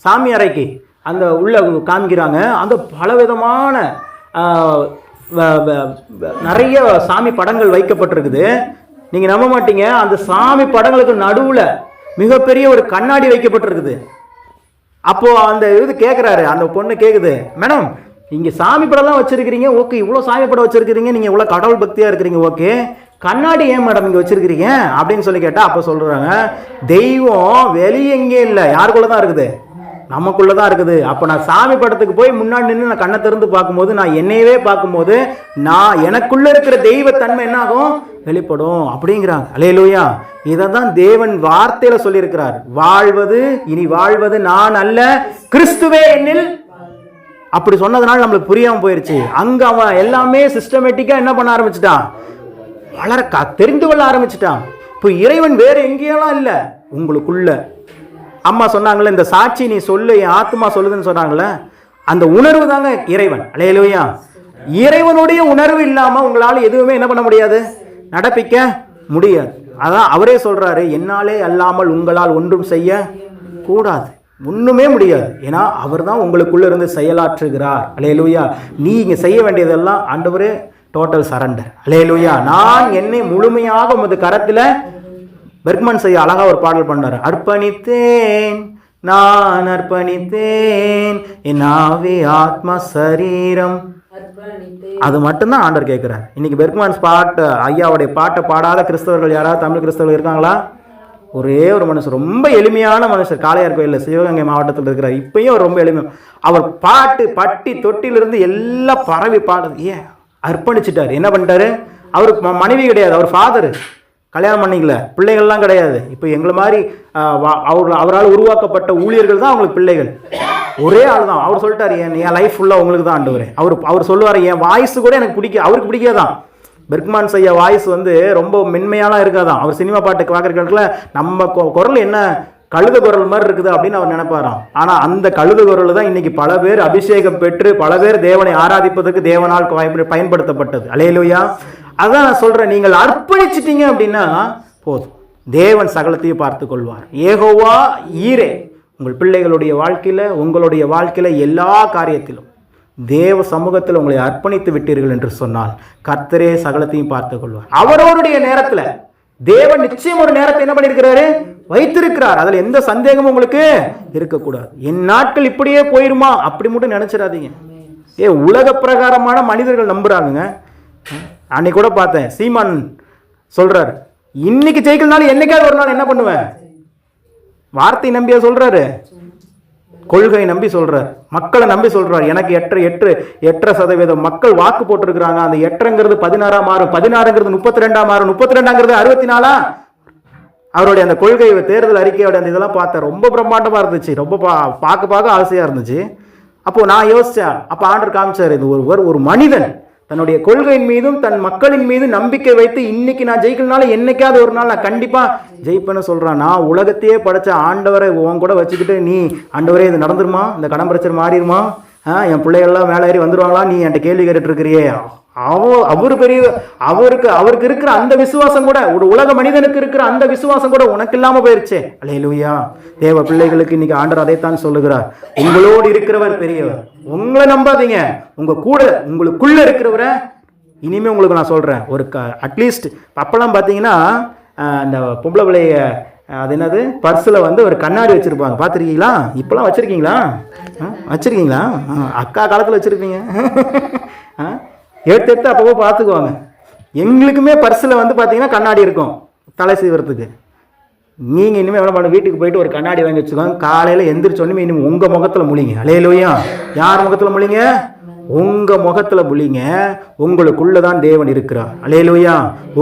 சாமி அறைக்கு அந்த உள்ள காமிக்கிறாங்க. அந்த பலவிதமான நிறைய சாமி படங்கள் வைக்கப்பட்டிருக்குது. நீங்க நம்ப மாட்டீங்க, அந்த சாமி படங்களுக்கு நடுவுல மிகப்பெரிய ஒரு கண்ணாடி வைக்கப்பட்டிருக்குது. அப்போ அந்த இது கேட்குறாரு, அந்த பொண்ணு கேட்குது, மேடம் இங்கே சாமி படம்லாம் வச்சிருக்கிறீங்க, ஓகே, இவ்வளோ சாமி படம் வச்சிருக்கிறீங்க, நீங்கள் இவ்வளோ கடவுள் பக்தியாக இருக்கிறீங்க, ஓகே, கண்ணாடி ஏன் மேடம் இங்கே வச்சிருக்கிறீங்க அப்படின்னு சொல்லி கேட்டால் அப்போ சொல்கிறாங்க, தெய்வம் வெளியே எங்கே இல்லை, யாருக்குள்ளே தான் இருக்குது, நமக்குள்ளே தான் இருக்குது. அப்போ நான் சாமி படத்துக்கு போய் முன்னாடி நின்று நான் கண்ணை திறந்து பார்க்கும்போது, நான் என்னையவே பார்க்கும்போது, நான் எனக்குள்ளே இருக்கிற தெய்வத்தன்மை என்ன ஆகும், வெளிப்படும் அப்படிங்கிறாங்க. அல்லேலூயா. இதை தான் தேவன் வார்த்தையில் சொல்லியிருக்கிறார். இனி வாழ்வது நான் அல்ல, கிறிஸ்துவே என்னில். அப்படி சொன்னதுனால நம்மளுக்கு புரியாமல் போயிடுச்சு. அங்கே அவன் எல்லாமே சிஸ்டமேட்டிக்காக என்ன பண்ண ஆரம்பிச்சிட்டான், தெரிந்து கொள்ள ஆரம்பிச்சிட்டான். இப்போ இறைவன் வேற எங்கேயெல்லாம் இல்லை, உங்களுக்குள்ள. அம்மா சொன்னாங்களே, இந்த சாட்சி நீ சொல்லு, என் ஆத்மா சொல்லுதுன்னு சொன்னாங்களே, அந்த உணர்வு தாங்க இறைவன். அல்லேலூயா. இறைவனுடைய உணர்வு இல்லாமல் உங்களால் எதுவுமே என்ன பண்ண முடியாது, நடப்பிக்க முடியாது. அதான் அவரே சொல்றாரு, என்னாலே அல்லாமல் உங்களால் ஒன்றும் செய்ய கூடாது, ஒண்ணுமே முடியாது. ஏன்னா அவர் தான் உங்களுக்குள்ள இருந்து செயலாற்றுகிறார். அல்லேலூயா. நீங்க செய்ய வேண்டியதெல்லாம் ஆண்டவரே டோட்டல் சரண்டர். அல்லேலூயா. நான் என்னை முழுமையாக உமது கரத்தில், பெர்க்மன் செய்ய அழகா ஒரு பாடல் பண்ணாரு, அர்ப்பணித்தேன் நான் அர்ப்பணித்தேன் என் ஆவி ஆத்மா சரீரம். அது மட்டும்தான் ஆண்டவர் கேட்கிறார். இன்னைக்கு பெர்க்மன்ஸ் பாட்டு, ஐயாவுடைய பாட்டை பாடாத கிறிஸ்தவர்கள் யாராவது தமிழ் கிறிஸ்தவர்கள் இருக்காங்களா? ஒரே ஒரு மனுஷர், ரொம்ப எளிமையான மனுஷர், காளையார் கோயிலில் சிவகங்கை மாவட்டத்தில் இருக்கிறார். இப்பயும் ரொம்ப எளிமை. அவர் பாட்டு பட்டி தொட்டிலிருந்து எல்லாம் பரவி பாடுது. ஏன் அர்ப்பணிச்சிட்டார். என்ன பண்ணிட்டாரு, அவருக்கு மனைவி கிடையாது, அவர் ஃபாதர், கல்யாணம் பண்ணிக்கல, பிள்ளைகள்லாம் கிடையாது. இப்போ எங்களை மாதிரி அவரால் உருவாக்கப்பட்ட ஊழியர்கள் தான் அவங்களுக்கு பிள்ளைகள். ஒரே ஆள் தான். அவர் சொல்லிட்டாரு, என் லைஃப் ஃபுல்லாக உங்களுக்கு தான் ஆண்டவரே. அவர் சொல்லுவார், என் வாய்ஸ் கூட எனக்கு பிடிக்கும், அவருக்கு பிடிக்காதான். பெர்க்மன் செய்ய வாய்ஸ் வந்து ரொம்ப மென்மையாலாம் இருக்காதான். அவர் சினிமா பாட்டுக்கு பார்க்குற நம்ம குரல் என்ன கழுத குரல் மாதிரி இருக்குது அப்படின்னு அவர் நினைப்பாராம். ஆனால் அந்த கழுத குரல் தான் இன்னைக்கு பல பேர் அபிஷேகம் பெற்று பல பேர் தேவனை ஆராதிப்பதற்கு தேவனால் பயன்படுத்தப்பட்டது. அல்லேலூயா. அதான் நான் சொல்றேன், நீங்கள் அர்ப்பணிச்சிட்டீங்க அப்படின்னா போதும், தேவன் சகலத்தையும் பார்த்து கொள்வார். யெகோவா ஈரே. உங்கள் பிள்ளைகளுடைய வாழ்க்கையில, உங்களுடைய வாழ்க்கையில எல்லா காரியத்திலும் தேவ சமூகத்தில் உங்களை அர்ப்பணித்து விட்டீர்கள் என்று சொன்னால் கர்த்தரே சகலத்தையும் பார்த்து கொள்வார். அவரோருடைய நேரத்துல தேவன் நிச்சயம் ஒரு நேரத்தை என்ன பண்ணியிருக்கிறாரு, வைத்திருக்கிறார். அதுல எந்த சந்தேகமும் உங்களுக்கு இருக்கக்கூடாது. என் நாட்கள் இப்படியே போயிருமா அப்படி மட்டும் நினைச்சிடாதீங்க. உலக பிரகாரமான மனிதர்கள் நம்புறாங்க. அன்னைக்கு கூட பார்த்தேன், சீமான் சொல்றாரு, இன்னைக்கு ஜெயிக்கலனாலும் என்னைக்காவது ஒரு நாள் என்ன பண்ணுவேன், வார்த்தை நம்பியா சொல்றாரு, கொள்கை நம்பி சொல்றார், மக்களை நம்பி சொல்றார். எனக்கு 8% மக்கள் வாக்கு போட்டிருக்கிறாங்க. அந்த 8ங்கிறது 16 மாறும், 16ங்கிறது 32 மாறும், 32ங்கிறது 64 அவருடைய அந்த கொள்கை தேர்தல் அறிக்கையோட அந்த இதெல்லாம் பார்த்தேன். ரொம்ப பிரம்மாண்டமாக இருந்துச்சு. ரொம்ப பார்க்க ஆசையாக இருந்துச்சு. அப்போது நான் யோசித்தேன். அப்போ ஆண்டவர் காமிச்சார், இது ஒரு மனிதன் தன்னுடைய கொள்கையின் மீதும் தன் மக்களின் மீது நம்பிக்கை வைத்து இன்னைக்கு நான் ஜெயிக்கலனாலும் என்னைக்காவது ஒரு நாள் நான் கண்டிப்பாக ஜெயிப்பேன்னு சொல்கிறான். நான் உலகத்தையே படைச்ச ஆண்டவரை உன் கூட வச்சுக்கிட்டு நீ ஆண்டவரே இது நடந்துருமா, இந்த கடன் பிரச்சனை மாறிடுமா, என் பிள்ளைகள்லாம் மேலே ஏறி வந்துடுவாங்களா, நீ என்கிட்ட கேள்வி கேட்டுட்டு இருக்கிறியே. அவரு பெரிய அவருக்கு இருக்கிற அந்த விசுவாசம் கூட, ஒரு உலக மனிதனுக்கு இருக்கிற அந்த விசுவாசம் கூட உனக்கு இல்லாம போயிருச்சே. அல்லேலூயா. தேவ பிள்ளைகளுக்கு இன்னைக்கு ஆண்டவர் அதைத்தான் சொல்லுகிறார், உங்களோடு இருக்கிறவர் பெரியவர். உங்களை நம்பாதீங்க, உங்களுக்குள்ள இருக்கிறவரை. இனிமே உங்களுக்கு நான் சொல்றேன், ஒரு அட்லீஸ்ட் அப்பெல்லாம் பார்த்தீங்கன்னா அந்த பொம்பளை பிள்ளைய அது என்னது பர்ஸில் வந்து ஒரு கண்ணாடி வச்சுருப்பாங்க, பார்த்துருக்கீங்களா? இப்போலாம் வச்சுருக்கீங்களா? வச்சுருக்கீங்களா? அக்கா காலத்தில் வச்சுருப்பீங்க. எடுத்து அப்போ பார்த்துக்குவாங்க. எங்களுக்குமே பர்ஸில் வந்து பார்த்தீங்கன்னா கண்ணாடி இருக்கும் தலை சீவரத்துக்கு. நீங்கள் இனிமேல் எவ்வளோ பண்ண, வீட்டுக்கு போயிட்டு ஒரு கண்ணாடி வாங்கி வச்சுக்கோங்க. காலையில் எந்திரிச்சோன்னுமே இனிமேல் உங்கள் முகத்தில் முழிங்க. அல்லேலூயா. யார் முகத்தில் முழிங்க? உங்கள் முகத்தில் முழிங்க. உங்களுக்குள்ளே தான் தேவன் இருக்கிறார். அல்லேலூயா.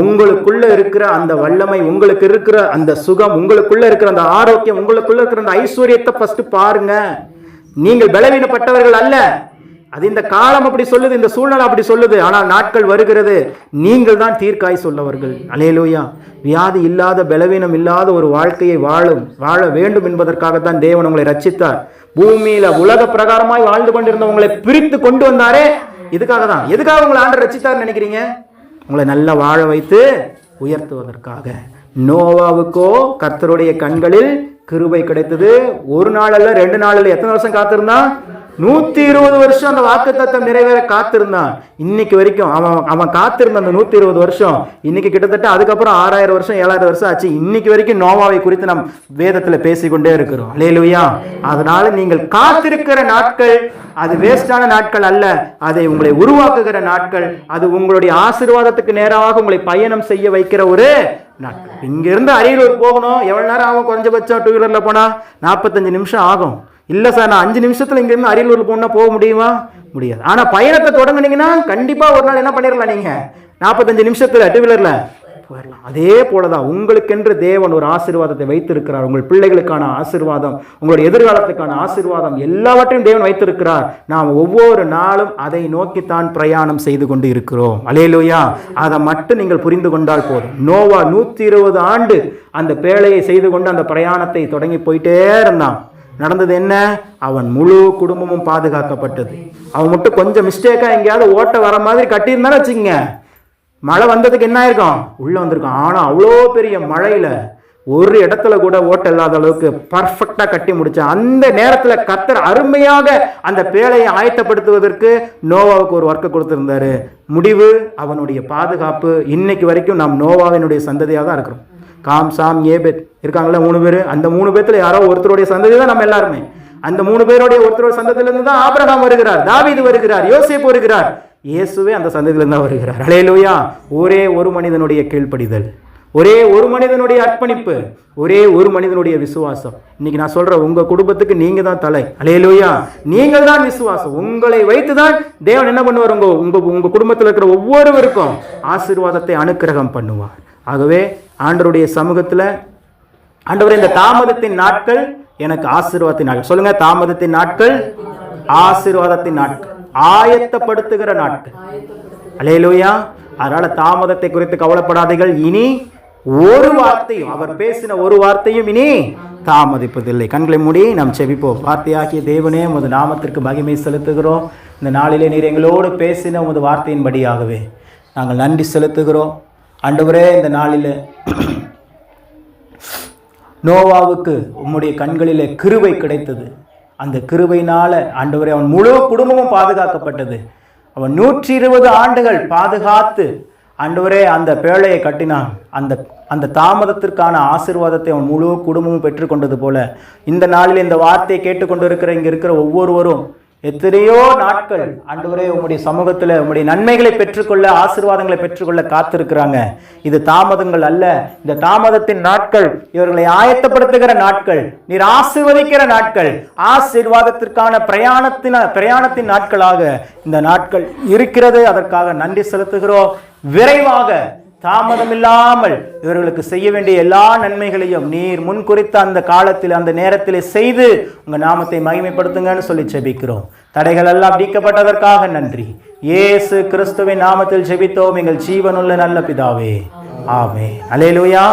உங்களுக்குள்ளே இருக்கிற அந்த வல்லமை, உங்களுக்கு இருக்கிற அந்த சுகம், உங்களுக்குள்ளே இருக்கிற அந்த ஆரோக்கியம், உங்களுக்குள்ளே இருக்கிற அந்த ஐஸ்வர்யத்தை ஃபஸ்ட்டு பாருங்க. நீங்கள் பலவீனப்பட்டவர்கள் அல்ல. அது இந்த காலம் அப்படி சொல்லுது, இந்த சூழ்நிலை அப்படி சொல்லுது. ஆனால் நாட்கள் வருகிறது, நீங்கள் தான் தீர்க்காய் சொல்லவர்கள். அல்லேலூயா. வியாதி இல்லாத, பலவீனம் இல்லாத ஒரு வாழ்க்கையை வாழ வேண்டும் என்பதற்காகத்தான் தேவன் உங்களை ரட்சித்தார். பூமியில உலக பிரகாரமாய் வாழ்ந்து கொண்டிருந்த உங்களை பிரித்து கொண்டு வந்தாரே, இதுக்காக தான். எதுக்காக உங்களை ஆண்டவர் ரட்சித்தார் நினைக்கிறீங்க? உங்களை நல்லா வாழ வைத்து உயர்த்துவதற்காக. நோவாவுக்கோ கர்த்தருடைய கண்களில் கிருபை கிடைத்தது. ஒரு நாள் அல்ல, 2 நாள் அல்ல, எத்தனை வருஷம் காத்திருந்தான்? 120 வருஷம் அந்த வாக்குத்தத்தம் நிறைவேற காத்திருந்தான். இன்னைக்கு வரைக்கும் அவன் காத்திருந்த அந்த 120 வருஷம் இன்னைக்கு கிட்டத்தட்ட அதுக்கப்புறம் 6000 வருஷம் 7000 வருஷம் ஆச்சு. இன்னைக்கு வரைக்கும் நோவாவை குறித்து நாம் வேதத்தில் பேசிக்கொண்டே இருக்கிறோம். அல்லேலூயா. அதனால நீங்கள் காத்திருக்கிற நாட்கள் அது வேஸ்டான நாட்கள் அல்ல, அதை உங்களை உருவாக்குகிற நாட்கள். அது உங்களுடைய ஆசீர்வாதத்துக்கு நேராக உங்களை பயணம் செய்ய வைக்கிற ஒரு நாட்கள். இங்கிருந்து அரியலூர் போகணும், எவ்வளவு நேரம் ஆகும்? குறைஞ்சபட்சம் 2 வீலர்ல போனா 45 நிமிஷம் ஆகும். இல்லை சார், நான் 5 நிமிஷத்தில் இங்கேருந்து அரியலூர் போனால் போக முடியுமா? முடியாது. ஆனால் பயணத்தை தொடங்குனீங்கன்னா கண்டிப்பாக ஒரு நாள் என்ன பண்ணிடலாம், நீங்கள் 45 நிமிஷத்தில் 2 வீலரில் போயிடலாம். அதே போல தான் உங்களுக்கென்று தேவன் ஒரு ஆசீர்வாதத்தை வைத்திருக்கிறார். உங்கள் பிள்ளைகளுக்கான ஆசீர்வாதம், உங்களுடைய எதிர்காலத்துக்கான ஆசீர்வாதம் எல்லாவற்றையும் தேவன் வைத்திருக்கிறார். நாம் ஒவ்வொரு நாளும் அதை நோக்கித்தான் பிரயாணம் செய்து கொண்டு இருக்கிறோம். அல்லேலூயா. அதை மட்டும் நீங்கள் புரிந்து கொண்டால் போதும். நோவா 120 ஆண்டு அந்த பேழையை செய்து கொண்டு அந்த பிரயாணத்தை தொடங்கி போயிட்டே இருந்தான். நடந்தது என்ன? அவன் முழு குடும்பமும் பாதுகாக்கப்பட்டது. அவன் மட்டும் கொஞ்சம் மிஸ்டேக்கா எங்கேயாவது ஓட்ட வர மாதிரி கட்டியிருந்தானே வச்சுக்கங்க, மழை வந்ததுக்கு என்ன ஆயிருக்கும்? உள்ள வந்திருக்கும். ஆனா அவ்வளோ பெரிய மழையில ஒரு இடத்துல கூட ஓட்ட இல்லாத அளவுக்கு பர்ஃபெக்டா கட்டி முடிச்ச அந்த நேரத்துல கர்த்தர் அருமையாக அந்த பேழையை ஆயத்தப்படுத்துவதற்கு நோவாவுக்கு ஒரு ஒர்க்கை கொடுத்திருந்தாரு. முடிவு அவனுடைய பாதுகாப்பு. இன்னைக்கு வரைக்கும் நாம் நோவாவினுடைய சந்ததியாக தான் இருக்கிறோம். காம், சாம், ஏபேத் இருக்காங்களா 3 பேர். அந்த 3 பேர்த்துல யாரோ ஒருத்தருடைய சந்ததி தான் நம்ம எல்லாருமே. அந்த 3 பேருடைய ஒருத்தருடைய சந்ததியிலிருந்து தான் ஆபிரகாம் வருகிறார், தாவீது வருகிறார், யோசேப்பு வருகிறார், இயேசுவே அந்த சந்ததியிலிருந்து தான் வருகிறார். அல்லேலூயா. ஒரே ஒரு மனிதனுடைய கீழ்ப்படிதல், ஒரே ஒரு மனிதனுடைய அர்ப்பணிப்பு, ஒரே ஒரு மனிதனுடைய விசுவாசம். இன்னைக்கு நான் சொல்றேன், உங்க குடும்பத்துக்கு நீங்க தான் தலை. அல்லேலூயா. நீங்கள் தான் விசுவாசம். உங்களை வைத்துதான் தேவன் என்ன பண்ணுவார்? உங்க குடும்பத்தில் இருக்கிற ஒவ்வொருவருக்கும் ஆசீர்வாதத்தை அனுக்கிரகம் பண்ணுவார். ஆகவே ஆண்டவருடைய சமூகத்தில், ஆண்டவரே இந்த தாமதத்தின் நாட்கள் எனக்கு ஆசீர்வாதத்தின் நாட்கள். சொல்லுங்க, தாமதத்தின் நாட்கள் ஆசீர்வாதத்தின் நாட்கள், ஆயத்தப்படுத்துகிற நாட்கள். அல்லேலூயா. அதனால தாமதத்தை குறித்து கவலைப்படாதீர்கள். இனி ஒரு வார்த்தையும், அவர் பேசின ஒரு வார்த்தையும் இனி தாமதிப்பதில்லை. கண்களை மூடி நாம் செபிப்போம். வார்த்தையாகிய தேவனே, உமது நாமத்திற்கு மகிமை செலுத்துகிறோம். இந்த நாளிலே நீர் எங்களோடு பேசின உமது வார்த்தையின்படியாகவே நாங்கள் நன்றி செலுத்துகிறோம். ஆண்டவரே, இந்த நாளில் நோவாவுக்கு உம்முடைய கண்களிலே கிருபை கிடைத்தது. அந்த கிருபையினால ஆண்டவரே அவன் முழு குடும்பமும் பாதுகாக்கப்பட்டது. அவன் 120 ஆண்டுகள் பாதுகாத்து ஆண்டவரே அந்த பேழையை கட்டினான். அந்த தாமதத்திற்கான ஆசீர்வாதத்தை அவன் முழு குடும்பமும் பெற்றுக்கொண்டது போல இந்த நாளில் இந்த வார்த்தையை கேட்டுக்கொண்டிருக்கிற இங்கே இருக்கிற ஒவ்வொருவரும் எத்தனையோ நாட்கள் ஆண்டவரே உம்முடைய சமூகத்தில் உம்முடைய நன்மைகளை பெற்றுக்கொள்ள, ஆசீர்வாதங்களை பெற்றுக்கொள்ள காத்திருக்கிறாங்க. இது தாமதங்கள் அல்ல. இந்த தாமதத்தின் நாட்கள் இவர்களை ஆயத்தப்படுத்துகிற நாட்கள், நீர் ஆசீர்வதிக்கிற நாட்கள், ஆசீர்வாதத்திற்கான பிரயாணத்தின் நாட்களாக இந்த நாட்கள் இருக்கிறது. அதற்காக நன்றி செலுத்துகிறோம். விரைவாக தாமதம் இல்லாமல் இவர்களுக்கு செய்ய வேண்டிய எல்லா நன்மைகளையும் நீர் முன் குறித்த அந்த காலத்தில் அந்த நேரத்தில் செய்து உங்க நாமத்தை மகிமைப்படுத்துங்கன்னு சொல்லி ஜெபிக்கிறோம். தடைகள் எல்லாம் நீக்கப்பட்டதற்காக நன்றி. இயேசு கிறிஸ்துவின் நாமத்தில் ஜெபித்தோம் எங்கள் ஜீவனுள்ள நல்ல பிதாவே. ஆமென். அல்லேலூயா.